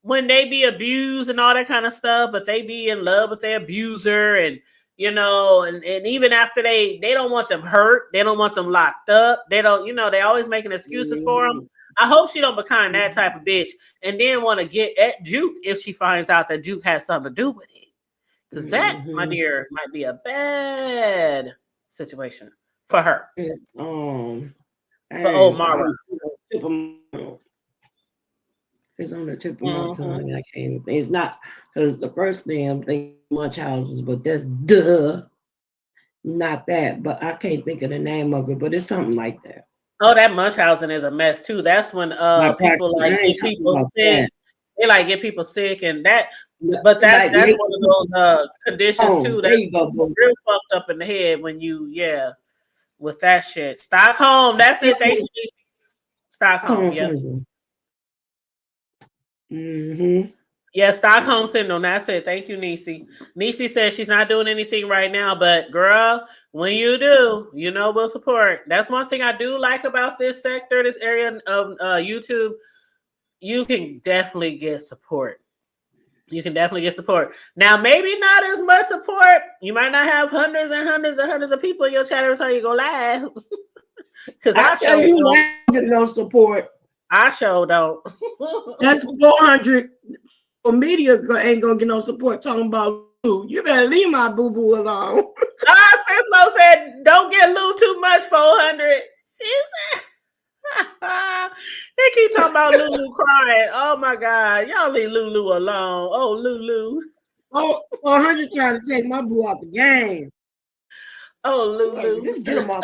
When they be abused and all that kind of stuff, but they be in love with their abuser and you know, and even after they don't want them hurt, they don't want them locked up, they don't, you know, they always making excuses for them. I hope she don't become that type of bitch and then want to get at Juke if she finds out that Juke has something to do with it. Because that, my dear, might be a bad situation for her. For old Mara. It's on the tip of my tongue. I can't. It's not because the first thing I'm thinking much houses, but that's not that. But I can't think of the name of it. But it's something like that. Oh, that Munchausen is a mess too. That's when people like get people sick. They like get people sick, and that. But that's one of those conditions too. That's real fucked up in the head when you with that shit. Stockholm. That's it. Thank you. Stockholm. Yeah. Yeah, Stockholm syndrome. That's it. Thank you, Niecy. Niecy says she's not doing anything right now, but girl, when you do, you know we'll support. That's one thing I do like about this sector, this area of YouTube. You can definitely get support. You can definitely get support. Now, maybe not as much support. You might not have hundreds and hundreds and hundreds of people in your chat every time you go live. Because I tell you, I get no support. I sure don't. That's 400. For media ain't gonna get no support talking about Lou. You better leave my boo boo alone. Sislo said, "Don't get Lou too much." 400. She said, "They keep talking about Lulu crying." Oh my God, y'all leave Lulu alone. Oh Lulu. Oh, 400 trying to take my boo out the game. Oh Lulu. Just get him off.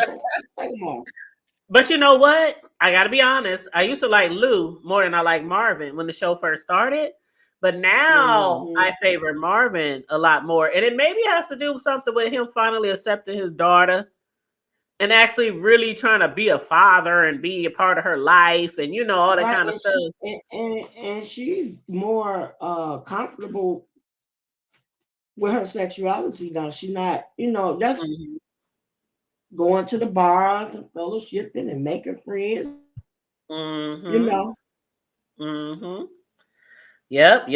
Take him off. But you know what? I gotta be honest. I used to like Lou more than I like Marvin when the show first started. But now I favor Marvin a lot more. And it maybe has to do with something with him finally accepting his daughter. and actually really trying to be a father and be a part of her life and all that Right, kind of stuff. and she's more comfortable with her sexuality now. She's not, that's Mhm. going to the bars and fellowshipping and making friends, you Mhm. know. Mhm. Yep.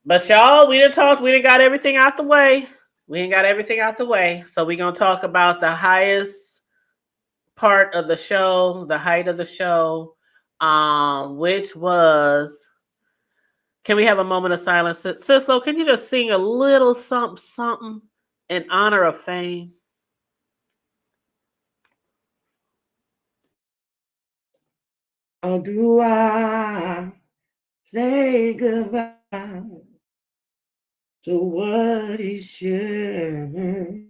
But y'all, we didn't talk. We didn't got everything out the way. We ain't got everything out the way. So we're gonna talk about the highest part of the show, the height of the show, which was. Can we have a moment of silence, Sislo? Can you just sing a little something, something in honor of fame? How do I say goodbye to what he shared?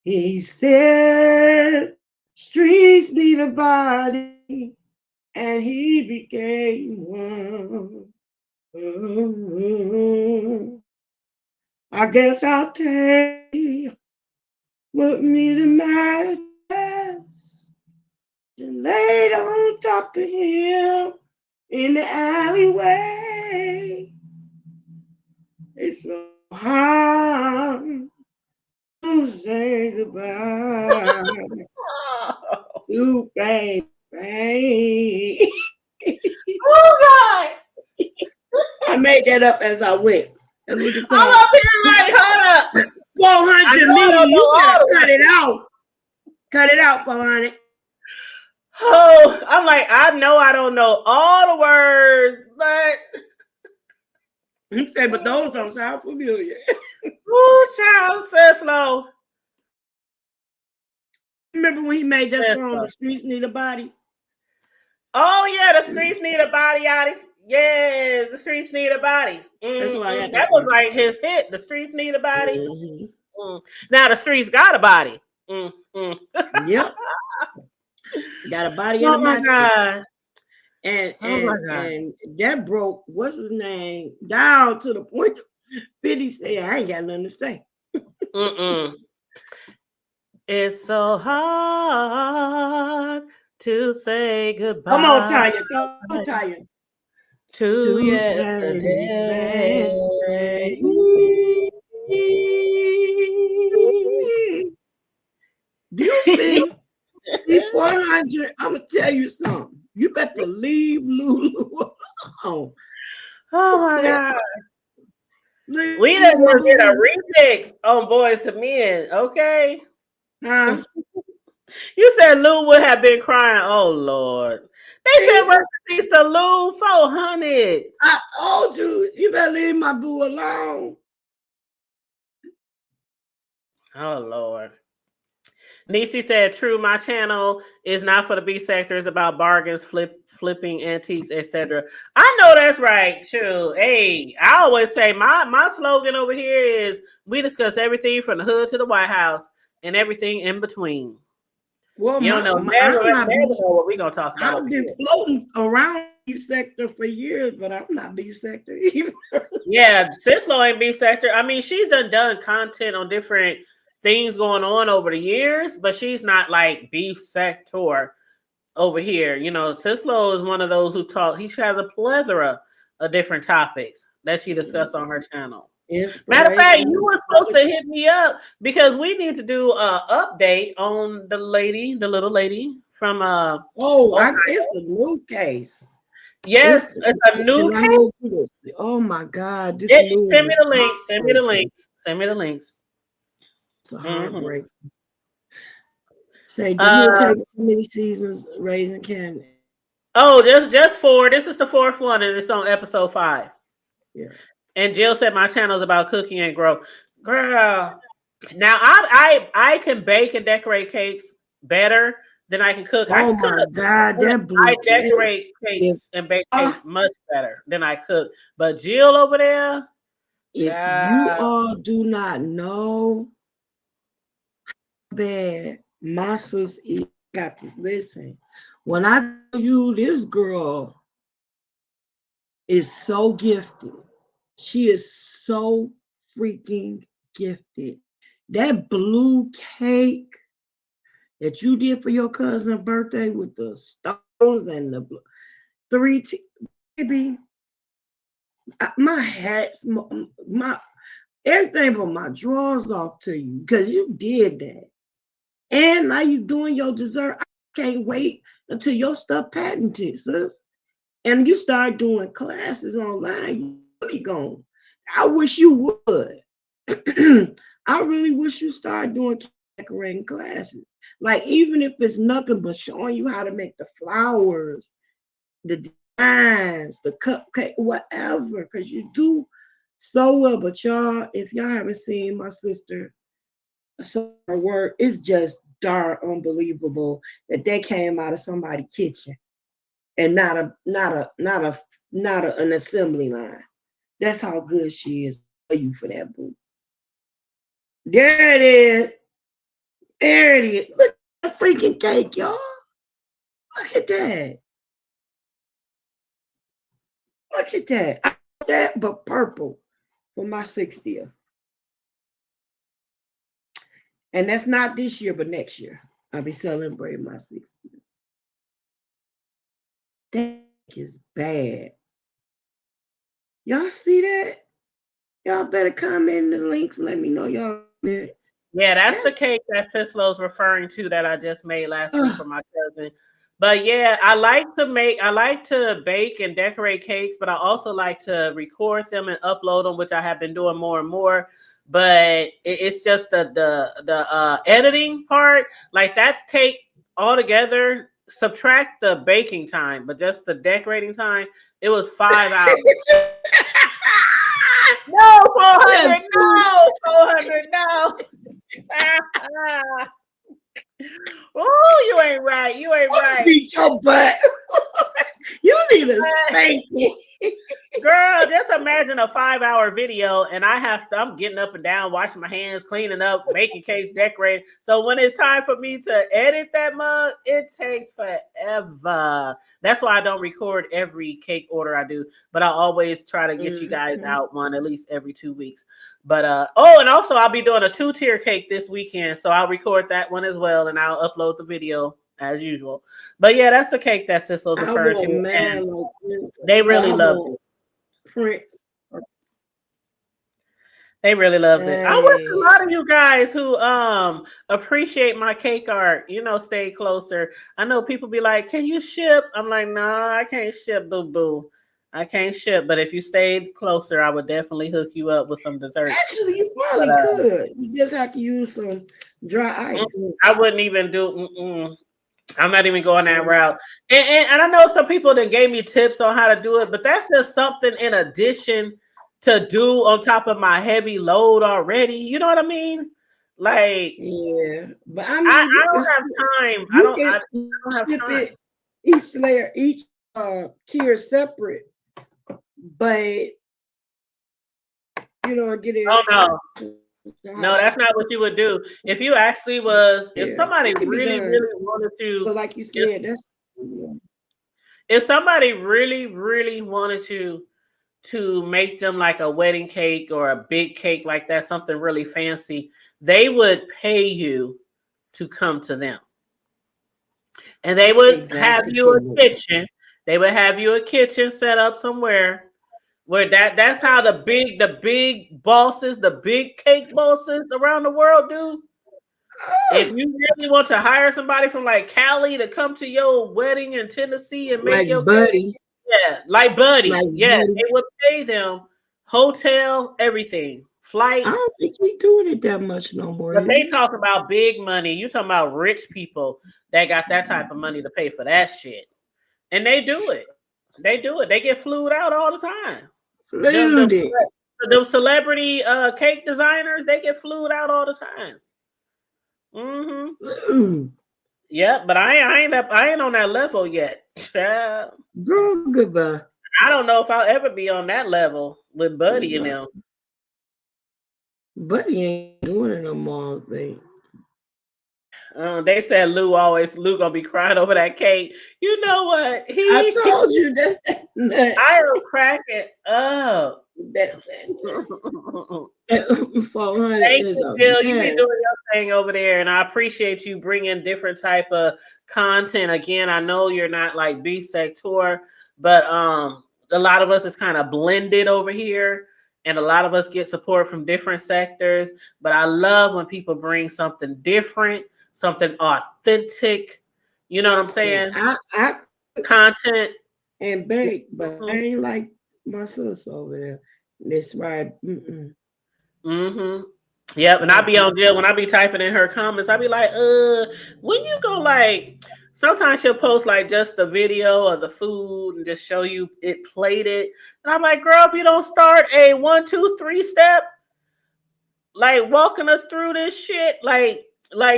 He said, streets need a body, and he became one. I guess I'll take with me the mattress and laid on top of him in the alleyway. It's so hard to say goodbye to baby. Oh God! I made that up as I went. That's what you I'm call up here like, hold up. 400 I million. don't know You all better the cut way. it out. Cut it out, 400. Oh, I'm like, I know I don't know all the words, but You say, but those don't sound familiar. who child Sislo? Remember when he made that song, Sislo. The Streets Need a Body? Oh yeah, the streets need a body, Oddies. Yes, the streets need a body. That's why I got That that was from. like his hit. The streets need a body. Mm-hmm. Now the streets got a body. Mm. Yep. Got a body and a Oh my mattress. God. And Oh my and God. and that broke, what's his name, down to the point 50 said, I ain't got nothing to say. Mm-mm. It's so hard to say Come on, goodbye Tanya. Come on, Tanya. to To yesterday. yesterday. Do you see? See, 400, I'm going to tell you something. You better leave Lulu alone. Oh my God. Leave We done gonna get a Lulu. remix on Boys to Men, okay? Huh? You said Lou would have been crying. Oh Lord. They said See? rest in peace to Lou 400. I told you, you better leave my boo alone. Oh Lord. Nisi said, "True, my channel is not for the B sector. It's about bargains, flipping antiques, etc." I know that's right. True. Hey, I always say my slogan over here is we discuss everything from the hood to the White House and everything in between. Well, You don't know, I'm not never beef. know what we're gonna talk about I've over been here. floating around beef sector for years, but I'm not beef sector either. Yeah, Cislo ain't B sector. I mean, she's done content on different things going on over the years, but she's not like beef sector over here. Cislo is one of those who talk. He has a plethora of different topics that she discussed on her channel. Matter of fact, you Inspiration. were supposed to hit me up because we need to do a update on the little lady from Oh, Ohio. it's a new case. Yes, it's a new And I case. need you to, oh my God, this new Send one me is the link. Send me the heartbreaking. links. Send me the links. It's a Mm-hmm. heartbreak. Say, did it Uh take how many seasons raising Kanan? oh, just four. This is the fourth one, and it's on episode 5. Yeah. And Jill said my channel is about cooking and grow. Girl, now I can bake and decorate cakes better than I can cook. I Oh can cook. my God, But that I blue cake. decorate If cakes and bake uh, cakes much better than I cook. But Jill over there, if you child, all do not know how bad my sis is, got to listen. When I tell you this girl is so gifted, she is so freaking gifted. That blue cake that you did for your cousin's birthday with the stones and the baby, my hats, my everything but my drawers off to you because you did that. And now you doing your dessert. I can't wait until your stuff patented, sis. And you start doing classes online. You really going. I wish you would. I really wish you start doing decorating classes. Like even if it's nothing but showing you how to make the flowers, the designs, the cupcake, whatever, because you do so well. But y'all, if y'all haven't seen my sister, so her work, it's just darn unbelievable that they came out of somebody's kitchen and not an assembly line. That's how good she is. For you for that, boo. There it is. There it is. Look at the freaking cake, y'all. Look at that. Look at that. I got that, but purple for my 60th. And that's not this year, but next year. I'll be celebrating my 60th. That is bad. Y'all see that? Y'all better comment in the links and let me know y'all. Yeah, that's the cake that Sislo's referring to that I just made last week for my cousin. But yeah, I like to bake and decorate cakes, but I also like to record them and upload them, which I have been doing more and more. But it's just the editing part, like that cake altogether. Subtract the baking time, but just the decorating time, it was 5 hours. No, 400, no, 400, no. Oh, you ain't right. You ain't right. Beat your butt. You need a spanking. Girl, just imagine a 5-hour video and I'm getting up and down, washing my hands, cleaning up, making cakes, decorating. So when it's time for me to edit that mug, it takes forever. That's why I don't record every cake order I do, but I always try to get you guys out one at least every 2 weeks. But and also I'll be doing a 2-tier cake this weekend, so I'll record that one as well and I'll upload the video as usual. But yeah, that's the cake that Sislo's referring to. Man, they really loved it. Prince. They really loved it. I wish a lot of you guys who appreciate my cake art, stay closer. I know people be like, "Can you ship?" I'm like, "Nah, I can't ship, boo boo. I can't ship." But if you stayed closer, I would definitely hook you up with some dessert. Actually, you probably could. You just have to use some dry ice. I wouldn't even do. I'm not even going that route. And I know some people that gave me tips on how to do it, but that's just something in addition to do on top of my heavy load already. You know what I mean? Like, yeah, but I mean, I don't have time. I don't have time. Each layer, each tier separate, but get it. Oh no, that's not what you would do. If you actually if somebody really wanted to, but like you said, if somebody really wanted to make them like a wedding cake or a big cake like that, something really fancy, they would pay you to come to them. And they would have you a kitchen. They would have you a kitchen set up somewhere where that's how the big bosses, the big cake bosses around the world do. If you really want to hire somebody from like Cali to come to your wedding in Tennessee and make your buddy. Cake, like Buddy. They would pay them hotel, everything, flight. I don't think he's doing it that much no more. But they talk about big money. You talking about rich people that got that type of money to pay for that shit. And they do it. They do it. They get flued out all the time. The celebrity cake designers, they get flued out all the time. Yeah, but I ain't on that level yet. Girl, goodbye. I don't know if I'll ever be on that level with Buddy and them. Buddy ain't doing it no more, thing. They said Lou gonna be crying over that cake. You know what? I told you that. I am cracking up. That, 400 Thank is you, a Jill. You be mess. doing your thing over there, and I appreciate you bringing different type of content. Again, I know you're not like B sector, but a lot of us is kind of blended over here, and a lot of us get support from different sectors. But I love when people bring something different, something authentic. You know what I'm saying? I Content. and bake, but I Mm-hmm. ain't like my sister over there. That's right. Mm-hmm. Yep, and I be on Jill when I be typing in her comments. I be like, when you go like, sometimes she'll post like just the video of the food and just show you it plated, and I'm like, girl, if you don't start a 1, 2, 3 step, like walking us through this shit, like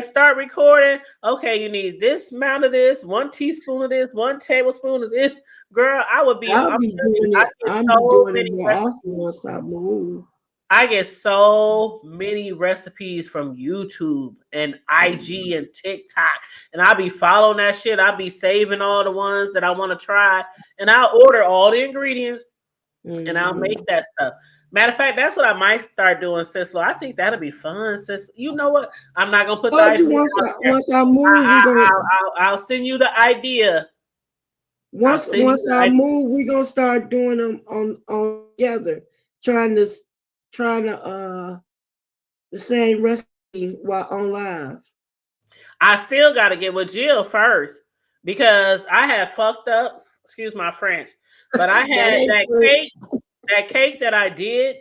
start recording. Okay, you need this amount of this, 1 teaspoon of this, 1 tablespoon of this. Girl, I would be. I'm I'll be telling you, doing I it. get I'll be so doing it many more recipes. often once I move. I get so many recipes from YouTube and IG and TikTok, and I'll be following that shit. I'll be saving all the ones that I want to try, and I'll order all the ingredients and I'll make that stuff. Matter of fact, that's what I might start doing, Sislo. I think that'll be fun, sis. You know what? I'm not gonna put the Told you idea out there. once I move, we gonna I'll send you the idea. I'll send you once the I idea. move, we gonna start doing them on together, trying to the same recipe while on live. I still got to get with Jill first because I had fucked up. Excuse my French, but I That had ain't French. that cake that I did,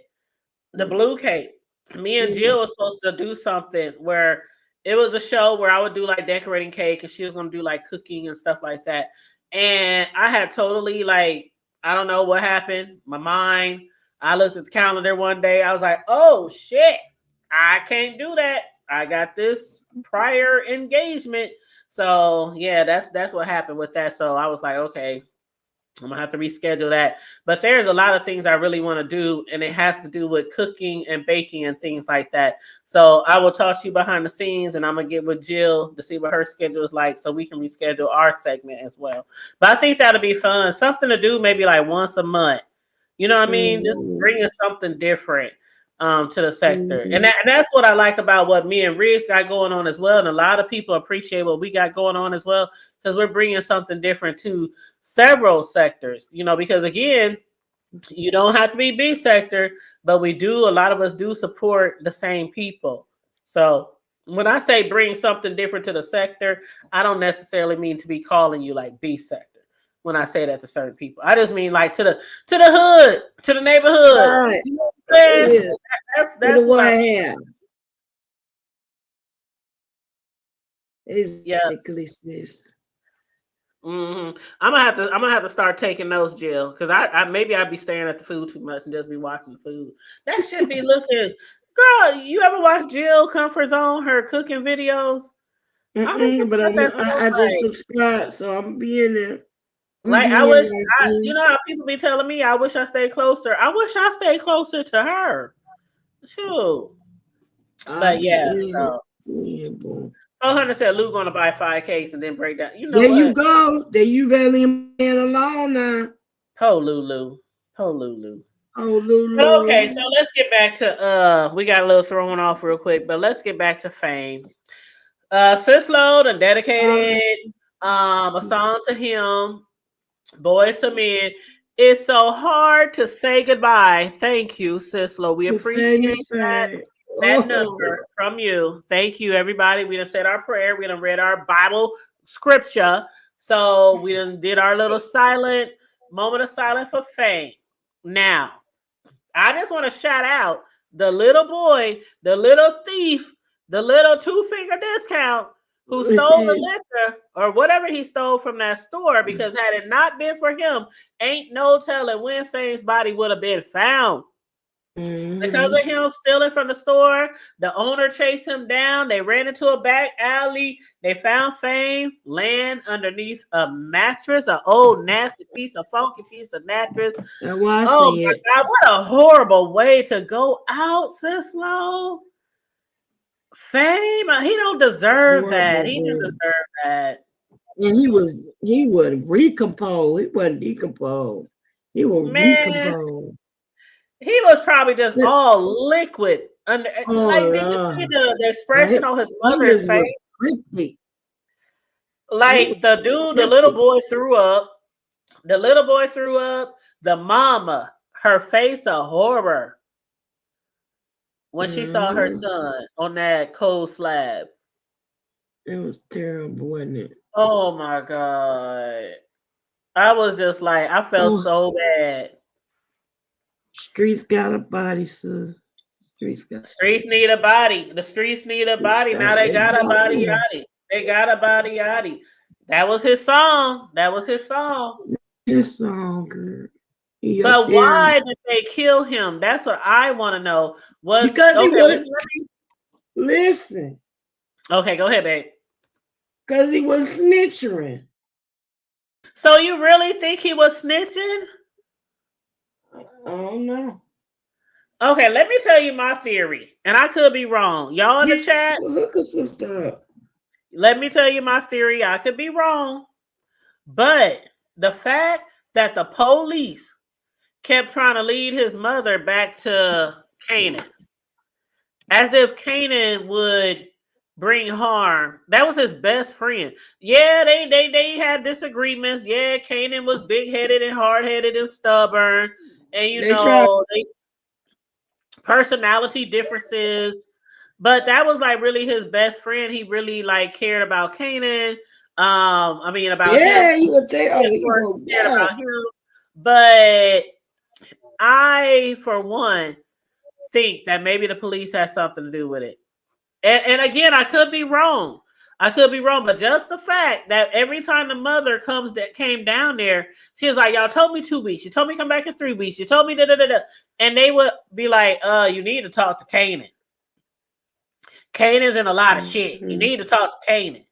the blue cake. Me and Jill was supposed to do something where it was a show where I would do like decorating cake, and she was going to do like cooking and stuff like that. And I had totally like, I don't know what happened. My mind. I looked at the calendar one day. I was like, oh shit, I can't do that. I got this prior engagement. So yeah, that's what happened with that. So I was like, okay, I'm gonna have to reschedule that. But there's a lot of things I really want to do, and it has to do with cooking and baking and things like that. So I will talk to you behind the scenes, and I'm gonna get with Jill to see what her schedule is like, so we can reschedule our segment as well. But I think that'll be fun, something to do maybe like once a month. You know what I mean? Just bringing something different to the sector, and that's what I like about what me and Riggs got going on as well. And a lot of people appreciate what we got going on as well because we're bringing something different to several sectors. You know, because again, you don't have to be B sector, but we do. A lot of us do support the same people. So when I say bring something different to the sector, I don't necessarily mean to be calling you like B sector. When I say that to certain people, I just mean like to the hood, to the neighborhood. Right. You know what I'm saying? Yeah. That's what I have. yeah. Exactly, sis. I'm gonna have to start taking those, Jill, because I maybe I'd be staring at the food too much and just be watching the food. That should be looking. Girl, you ever watch Jill Comfort Zone, her cooking videos? I mean, But what that stuff I just like. subscribed, so I'm being there. Like I wish, you know how people be telling me, I wish I stayed closer. I wish I stayed closer to her. Shoot. But yeah, so Yeah, boy. 400 said Lou gonna buy 5 cakes and then break down. You know There you what? go. There you really man alone now. Po Lulu. Po Lulu. Oh, Lulu. But okay, so let's get back to we got a little thrown off real quick, but let's get back to fame. Sislo done dedicated a song to him, Boys to Men. It's so hard to say goodbye. Thank you, Sislo. We appreciate that number from you. Thank you, everybody. We done said our prayer. We done read our Bible scripture. So we done did our little silent moment of silence for fame. Now, I just want to shout out the little boy, the little thief, the little 2-finger discount who stole the liquor or whatever he stole from that store, because had it not been for him, ain't no telling when Fame's body would have been found. Because of him stealing from the store, the owner chased him down. They ran into a back alley. They found Fame laying underneath a mattress, an old nasty piece, a funky piece of mattress. Oh my God, what a horrible way to go out, Sislo. Fame, he don't deserve that. He didn't deserve that. And he was recomposed. He wasn't decomposed. He was recomposed. He was probably just all liquid. And like, did you see Lord. the expression on his mother's Fingers was face? crispy. He was Like the dude, the little crispy. boy threw up. The little boy threw up. The mama, her face a horror when she saw her Mhm. son on that cold slab. It was terrible, wasn't it? Oh my god. I was just like, I felt Oh, so bad. streets got a body, sis. Streets got. Streets need a body. The streets need a body. Now they They got a got body one. yaddy. They got a body yaddy. That was his song. That was his song. This song, girl. He up But there why did they kill him? That's what I want to know. Was because he okay. wanted. Listen, Okay, go ahead, babe. because he was snitching. So you really think he was snitching? I don't know. Okay, let me tell you my theory, and I could be wrong. Y'all in the chat, Hook a sister up. let me tell you my theory. I could be wrong, but the fact that the police kept trying to lead his mother back to Kanan, as if Kanan would bring harm. That was his best friend. Yeah, they had disagreements. Yeah, Kanan was big headed and hard headed and stubborn, and They tried. they personality differences. But that was like really his best friend. He really like cared about Kanan. I mean about him. Yeah, you could tell He, of he course, broke cared down. about him. But I, for one, think that maybe the police had something to do with it. And again, I could be wrong. I could be wrong, but just the fact that every time the mother came down there, she was like, "Y'all told me 2 weeks. You told me to come back in 3 weeks. You told me da da da da," and they would be like, you need to talk to Kanan. Kanan's in a lot of shit. You Mhm. need to talk to Kanan."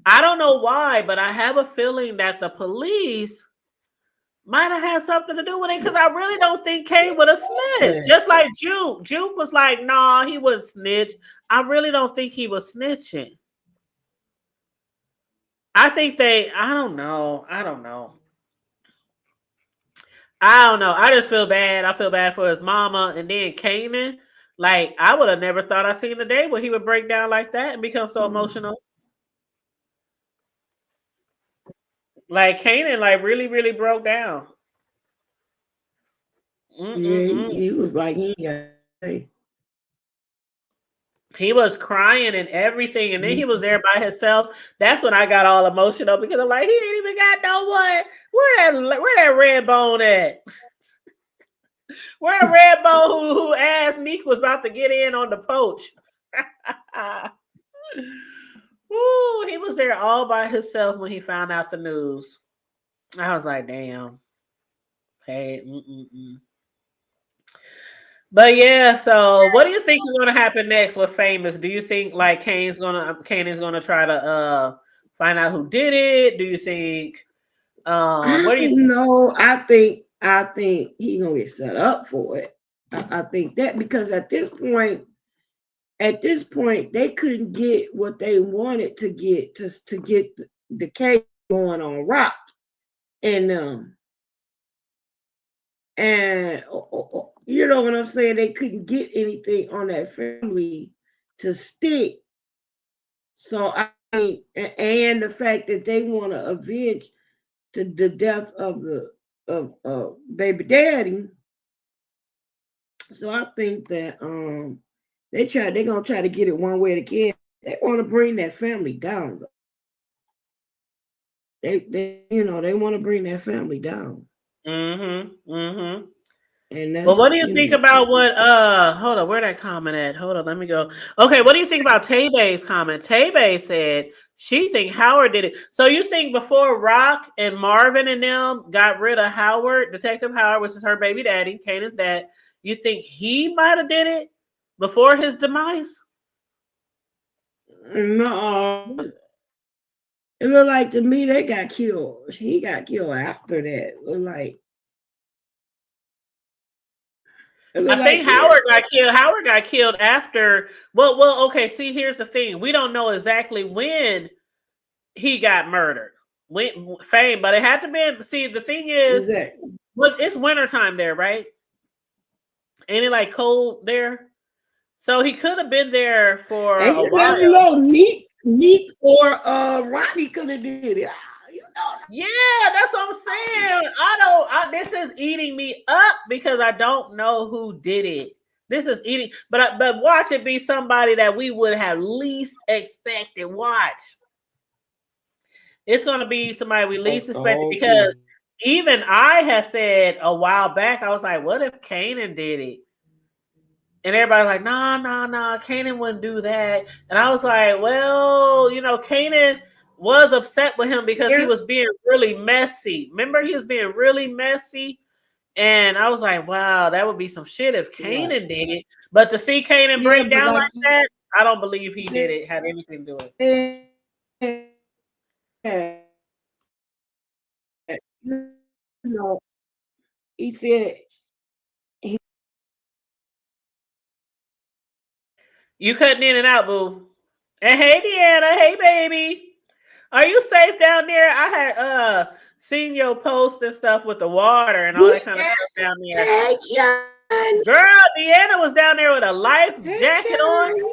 I don't know why, but I have a feeling that the police might have had something to do with it because I really don't think Kane would have snitched. Just like Juke. Juke was like, "Nah, he wouldn't snitch." I really don't think he was snitching. I think I don't know. I don't know. I just feel bad. I feel bad for his mama. And then Kanan, like, I would have never thought I'd seen the day where he would break down like that and become so emotional. Like, Kanan, like, really, really broke down. Yeah, Mm-mm-mm. he was like, he got. He was crying and everything, and then he was there by himself. That's when I got all emotional because I'm like, he ain't even got no one. Where that red bone at? Where the red bone who asked Neek was about to get in on the poach? Ooh, he was there all by himself when he found out the news. I was like, damn. Hey, But yeah, so what do you think is gonna happen next with Famous? Do you think like Kanan's gonna try to find out who did it? Do you think what do you think? No, I think he gonna get set up for it. I think that because at this point they couldn't get what they wanted to get to get the case going on rock and you know what I'm saying, they couldn't get anything on that family to stick. So and the fact that they want to avenge the death of the of baby daddy. So I think that they're gonna try to get it one way again. They want to bring that family down. They want to bring that family down. Mm-hmm. And Well, that's what do you think about what hold on, where that comment at? Hold on, let me go. Okay, what do you think about Tay-Bay's comment? Tay-Bay said she think Howard did it. So you think before Rock and Marvin and them got rid of Howard, Detective Howard, which is her baby daddy, Kanan's dad, you think he might have did it before his demise? no. It looked like to me they got killed. He got killed after that. It I looked think like yeah. Howard got killed. Howard got killed after. Well. Okay. See, here's the thing: we don't know exactly when he got murdered. Fame, but it had to be. See, the thing is, Exactly. it's wintertime there, right? Ain't it like cold there? So he could have been there for And a you never while. know, Neek or Ronnie could have did it. You know. Yeah, that's what I'm saying. This is eating me up because I don't know who did it. This is eating, but watch it be somebody that we would have least expected. Watch. It's gonna be somebody we least That's the expected whole because thing. even I had said a while back, I was like, what if Kanan did it? And everybody's like, nah, Kanan wouldn't do that. And I was like, well, Kanan was upset with him because he Yeah, was being really messy. Remember, he was being really messy. And I was like, wow, that would be some shit if right. Kanan did it. But to see Kanan Yeah, break but down like like you that, I don't believe he did said, it, had anything to do with it. you know, he said he You cutting in and out, boo. And hey, Deanna, hey, baby. Are you safe down there? I had seen your post and stuff with the water and all that kind of stuff down there. hey John, Girl, Deanna was down there with a life hey jacket on. John.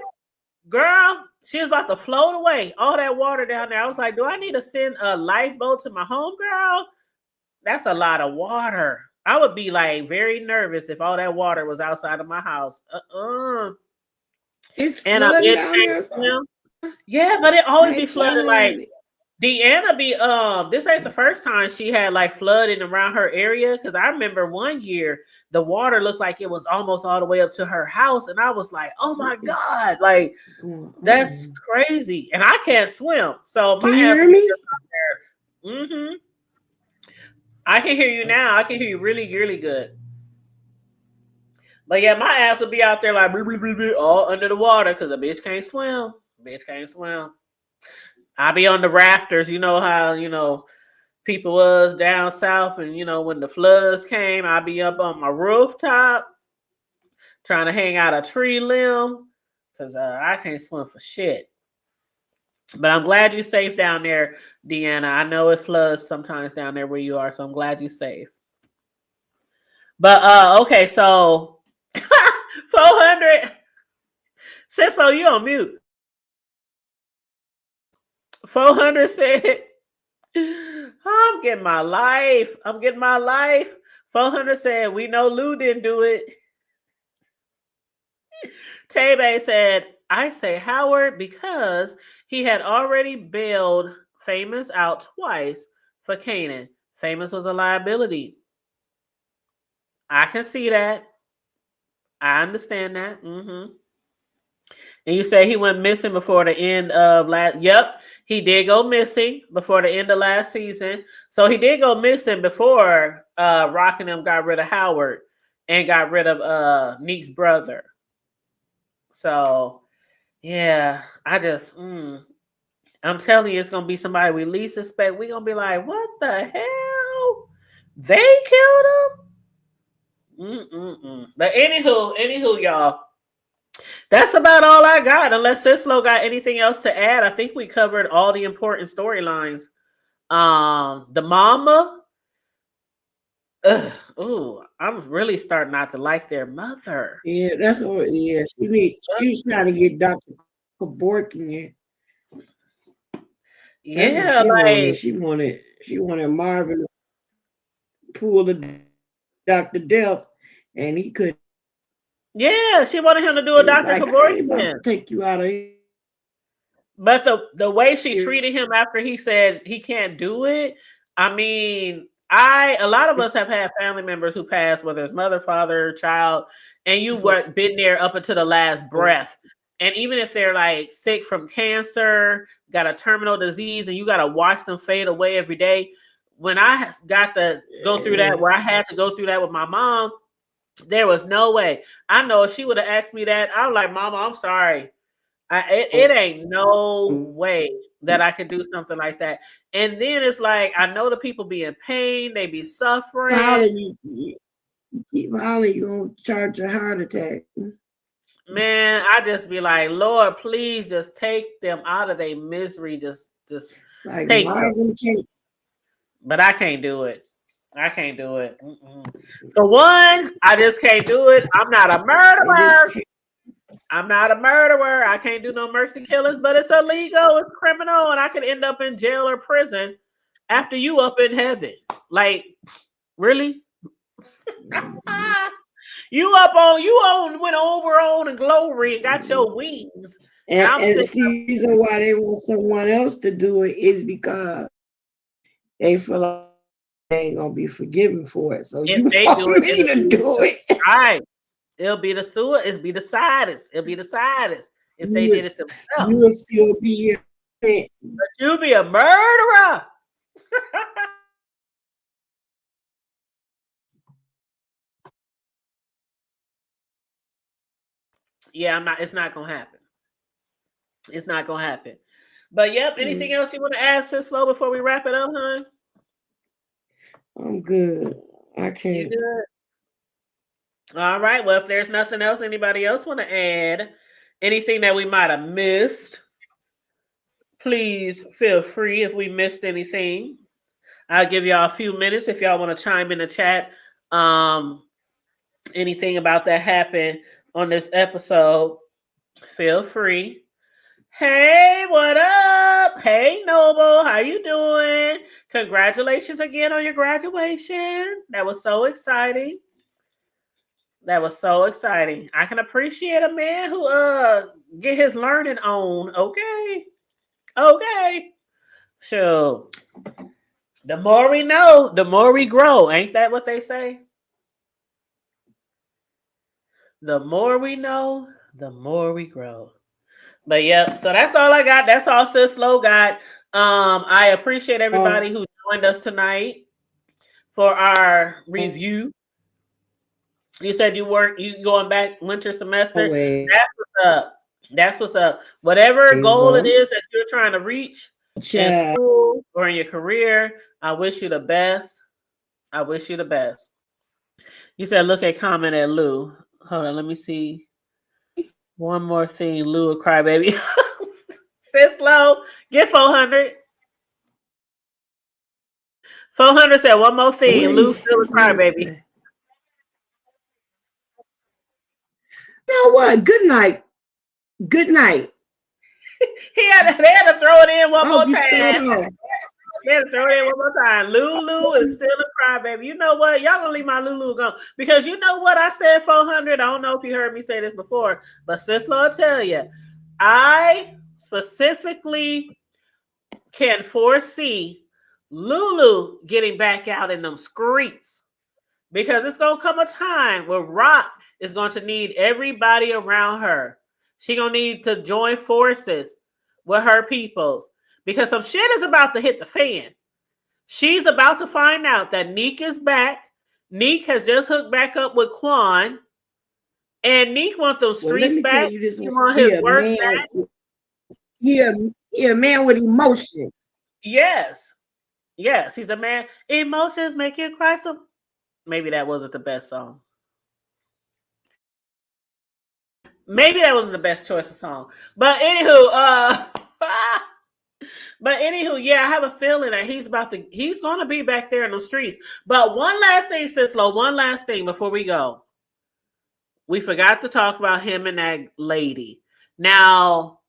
Girl, she was about to float away. All that water down there. I was like, do I need to send a lifeboat to my home, girl? That's a lot of water. I would be like very nervous if all that water was outside of my house. It's And a flooding bitch down can't there or something. swim. Yeah, but it always Hey be flooded. Like John. Deanna be this ain't the first time she had like flooding around her area. Cause I remember one year the water looked like it was almost all the way up to her house. And I was like, oh What my is God, like going that's on? crazy. And I can't swim. So my Can you ass hear will be me? just out there. I can hear you now. I can hear you really, really good. But yeah, my ass will be out there like all under the water because a bitch can't swim. Bitch can't swim. I be on the rafters. You know how, people was down south and when the floods came, I'd be up on my rooftop trying to hang out a tree limb because I can't swim for shit. But I'm glad you're safe down there, Deanna. I know it floods sometimes down there where you are, so I'm glad you're safe. But okay, so 400. So you on mute. 400 said, I'm getting my life. I'm getting my life. 400 said, we know Lou didn't do it. Tebe said, I say Howard because he had already bailed Famous out twice for Kanan. Famous was a liability. I can see that. I understand that. And you say he went missing before the end of last. Yep, he did go missing before the end of last season. So he did go missing before Rock and them got rid of Howard and got rid of Neek's brother. So yeah, I'm telling you, it's gonna be somebody we least expect. We're gonna be like, what the hell? They killed him? But anywho, y'all. That's about all I got. Unless Sislo got anything else to add, I think we covered all the important storylines. The mama. Ooh, I'm really starting not to like their mother. Yeah, that's what. Yeah, she was trying to get Dr. Kevorkian. That's what Yeah, she wanted. like She wanted Marvin to pull the Dr. Death, and he couldn't. yeah, she wanted him to do a He was Dr. like, I ain't about Kevorkian. to take you out of here. But the way she treated him after he said he can't do it, I mean, a lot of us have had family members who passed, whether it's mother, father, child, and you were been there up until the last breath. And even if they're like sick from cancer, got a terminal disease, and you got to watch them fade away every day. When I got to go through that, where I had to go through that with my mom, there was no way. I know if she would have asked me that, I was like, Mama, I'm sorry. It ain't no way that I could do something like that. And then it's like I know the people be in pain, they be suffering. You keep hollering, you're gonna charge a heart attack. Man, I just be like, Lord, please just take them out of their misery. Just Like take them. Marvin can't. But I can't do it. I can't do it. For one, I just can't do it. I'm not a murderer. I'm not a murderer. I can't do no mercy killings, but it's illegal. It's criminal, and I could end up in jail or prison after you up in heaven. Like, really? You went over on and glory and got your wings. And the reason why they want someone else to do it is because they feel like they ain't gonna be forgiven for it. So if you they want do it, me to do it. Right. It'll be the sewer. It'll be the saddest. It'll be the saddest if they did it themselves. You'll still be here. But you'll be a murderer. Yeah, I'm not. It's not gonna happen. It's not gonna happen. But yep. Anything else you want to add, Sis Slow, before we wrap it up, hon? I'm good. I can't. You good? All right. Well, if there's nothing else, anybody else want to add anything that we might have missed? Please feel free if we missed anything. I'll give y'all a few minutes if y'all want to chime in the chat. Anything about that happened on this episode, feel free. Hey, what up? Hey, Noble, how you doing? Congratulations again on your graduation. That was so exciting. That was so exciting. I can appreciate a man who get his learning on. Okay. So the more we know, the more we grow. Ain't that what they say? The more we know, the more we grow. But yep, so that's all I got. That's all Sis Slow got. I appreciate everybody who joined us tonight for our review. You said you going back winter semester. That's what's up. That's what's up. Whatever goal it is that you're trying to reach in school or in your career, I wish you the best. I wish you the best. You said look at comment at Lou. Hold on, let me see. One more thing, Lou a crybaby. Sis Low, get 400. 400 said one more thing. Lou still a crybaby. You know what? Good night. Good night. They had to throw it in one more time. They had to throw it in one more time. Lulu is still a crybaby. You know what? Y'all gonna leave my Lulu go. Because you know what I said 400? I don't know if you heard me say this before, but Sis Low, I'll tell you, I specifically can foresee Lulu getting back out in them streets. Because it's going to come a time where Rock is going to need everybody around her. She going to need to join forces with her peoples. Because some shit is about to hit the fan. She's about to find out that Neek is back. Neek has just hooked back up with Quan. And Neek wants those streets back. He wants his work back. He a man with emotions. Yes. He's a man. Emotions make you cry. So maybe that wasn't the best song. Maybe that wasn't the best choice of song. But anywho, yeah, I have a feeling that he's gonna be back there in the streets. But one last thing, Sislo, one last thing before we go. We forgot to talk about him and that lady. Now,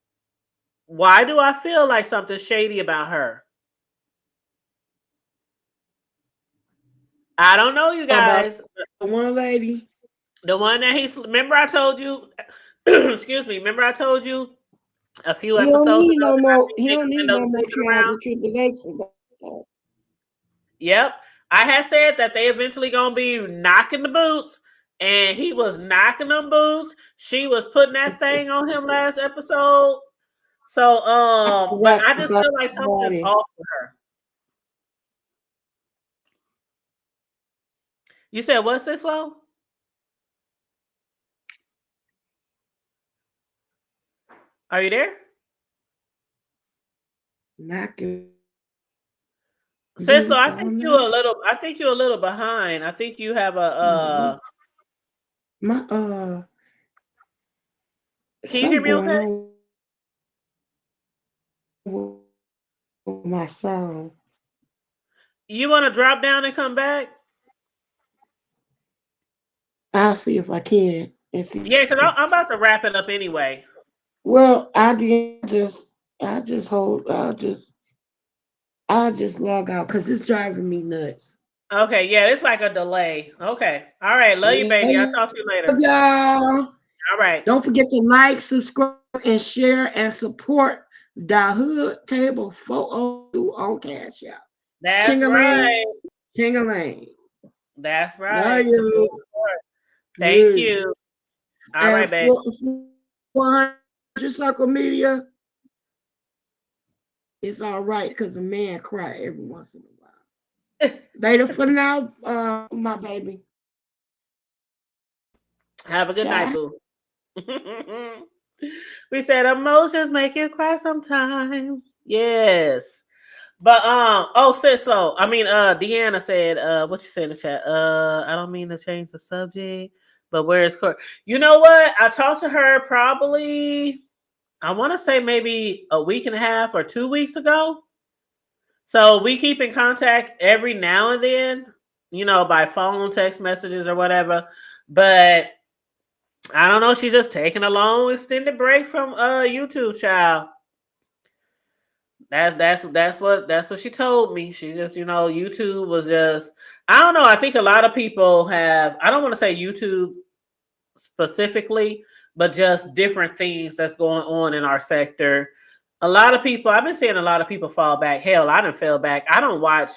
why do I feel like something shady about her? I don't know, you guys. The one lady. The one that remember I told you, excuse me, remember I told you a few episodes ago. He don't need no more trials and tribulations. Yep. I had said that they eventually gonna be knocking the boots, and he was knocking them boots. She was putting that thing on him last episode. So but I just feel like something's off with her. You said what's this, Slow? Are you there? Knocking. Sislo, I think you're a little behind. I think you have a Can you hear me okay? My sound. You want to drop down and come back? I'll see if I can and see. Yeah, because I'm about to wrap it up anyway. Well, I just hold, I'll just log out because it's driving me nuts. Okay, yeah, it's like a delay. Okay. All right. Love you, baby. I'll talk to you Love later. y'all. All right. Don't forget to like, subscribe, and share and support the Hood Table 402 on Cash App. That's Ching-a-ling, right. ching-a-ling. That's Love right. you. Support, support. Thank Yeah. you. All And right, baby. 400 Circle Media, it's all right because a man cry every once in a while. Later for now, my baby. Have a good night, Ciao. boo. We said emotions make you cry sometimes. Yes. But oh sis, so I mean Deanna said what you said in the chat. I don't mean to change the subject, but where is Court? You know what? I talked to her probably I want to say maybe a week and a half or 2 weeks ago. So we keep in contact every now and then, by phone, text messages or whatever. But I don't know, she's just taking a long extended break from YouTube, child. That's what she told me. She just, YouTube was just I don't know. I think a lot of people have I don't want to say YouTube specifically, but just different things that's going on in our sector. A lot of people I've been seeing a lot of people fall back. Hell, I didn't fall back. I don't watch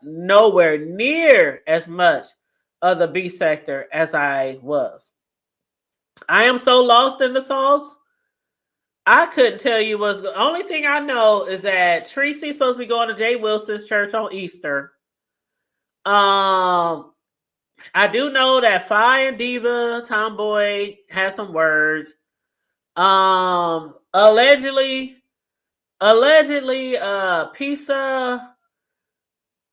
nowhere near as much of the B sector as I was. I am so lost in the sauce. I couldn't tell you what's the only thing I know is that Tracy's supposed to be going to Jay Wilson's church on Easter. Um, I do know that Phi and Diva Tomboy has some words. Allegedly, Pisa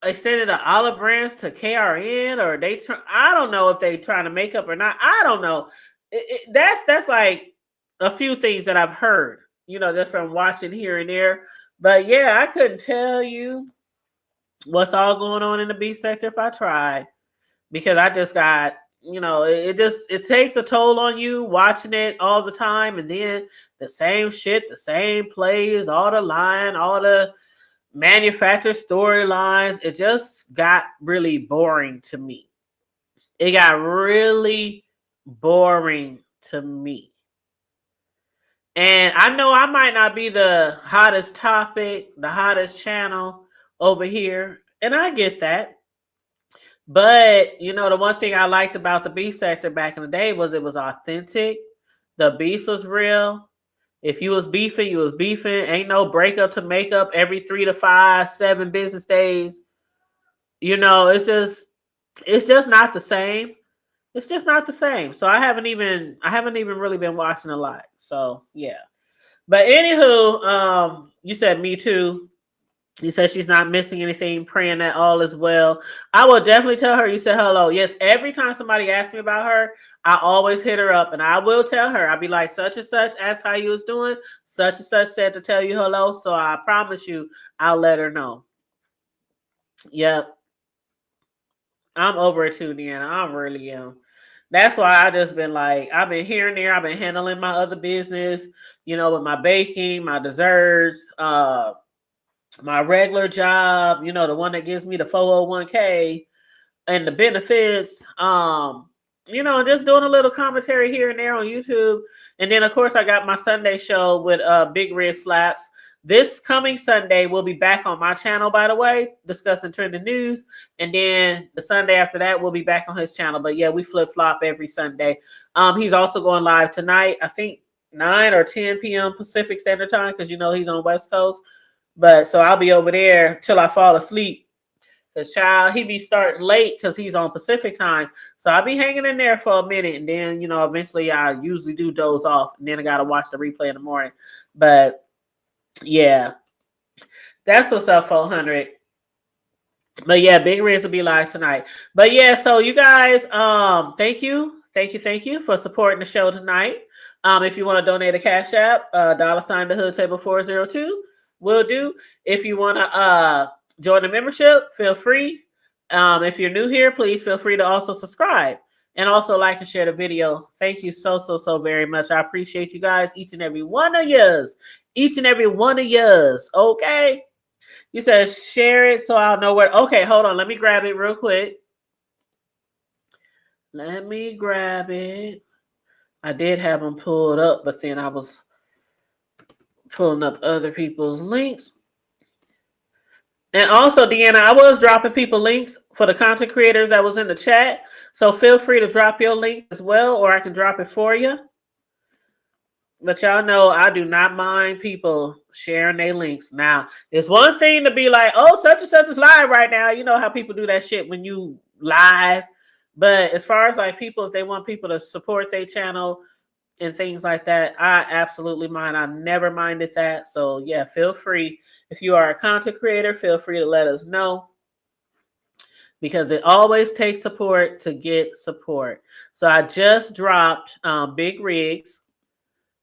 extended an olive branch to KRN, or I don't know if they trying to make up or not. I don't know. That's like a few things that I've heard, just from watching here and there. But yeah, I couldn't tell you what's all going on in the B sector if I tried, because I just got, it takes a toll on you watching it all the time, and then the same shit, the same plays, all the line, all the manufactured storylines. It just got really boring to me. It got really boring to me. And I know I might not be the hottest topic, the hottest channel over here, and I get that. But the one thing I liked about the B sector back in the day was it was authentic. The beef was real. If you was beefing, you was beefing. Ain't no breakup to make up every 3 to 5, 7 business days. It's just not the same. It's just not the same. So I haven't even really been watching a lot. So yeah. But anywho, you said me too. You said she's not missing anything, praying that all is well. I will definitely tell her you said hello. Yes, every time somebody asks me about her, I always hit her up and I will tell her. I'll be like, such and such asked how you was doing. Such and such said to tell you hello. So I promise you, I'll let her know. Yep. I'm over it too, Deanna. I really am. That's why I just been like, I've been here and there. I've been handling my other business, with my baking, my desserts, my regular job, the one that gives me the 401k and the benefits. Just doing a little commentary here and there on YouTube. And then of course I got my Sunday show with Big Red Slaps. This coming Sunday we'll be back on my channel, by the way, discussing trending news. And then the Sunday after that we'll be back on his channel. But yeah, we flip flop every Sunday. He's also going live tonight, I think 9 or 10 p.m. Pacific Standard Time, because he's on West Coast. But so I'll be over there till I fall asleep. Cause child, he be starting late because he's on Pacific time. So I'll be hanging in there for a minute, and then eventually I usually do doze off, and then I gotta watch the replay in the morning. But yeah, that's what's up, 400. But yeah, Big Riz will be live tonight. But yeah, so you guys, thank you for supporting the show tonight. If you want to donate a Cash App, $sign the Hood Table 402. Will do. If you want to join the membership. Feel free. If you're new here, please feel free to also subscribe and also like and share the video. Thank you so very much. I appreciate you guys, each and every one of yous. Each and every one of yous. Okay. You said share it so I'll know where. Okay, hold on. Let me grab it real quick. Let me grab it. I did have them pulled up, but then I was pulling up other people's links. And also, Deanna, I was dropping people links for the content creators that was in the chat. So feel free to drop your link as well, or I can drop it for you. But y'all know I do not mind people sharing their links. Now, it's one thing to be like, oh, such and such is live right now. You know how people do that shit when you live. But as far as like people, if they want people to support their channel and things like that, I absolutely mind. I never minded that. So yeah, feel free. If you are a content creator, feel free to let us know, because it always takes support to get support. So I just dropped Big Rigs.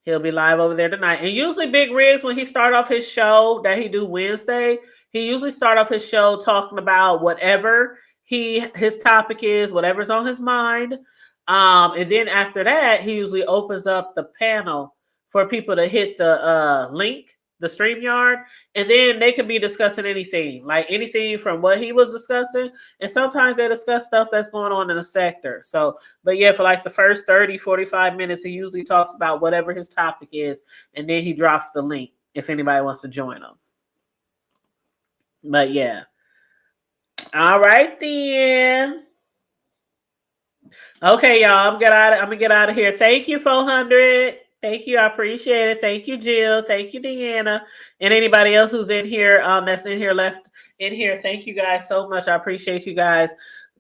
He'll be live over there tonight. And usually Big Rigs, when he start off his show that he do Wednesday, he usually start off his show talking about whatever his topic is, whatever's on his mind. And then after that, he usually opens up the panel for people to hit the link, the StreamYard, and then they can be discussing anything, like anything from what he was discussing. And sometimes they discuss stuff that's going on in the sector. So, but yeah, for like the first 30, 45 minutes, he usually talks about whatever his topic is, and then he drops the link if anybody wants to join him. But yeah. All right then. Okay, y'all. I'm gonna get out of here. Thank you, 400. Thank you. I appreciate it. Thank you, Jill. Thank you, Deanna. And anybody else who's in here, that's in here left in here. Thank you guys so much. I appreciate you guys.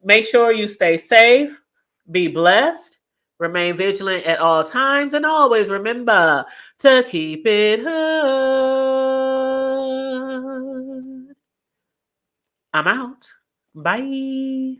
Make sure you stay safe, be blessed, remain vigilant at all times, and always remember to keep it hood. I'm out. Bye.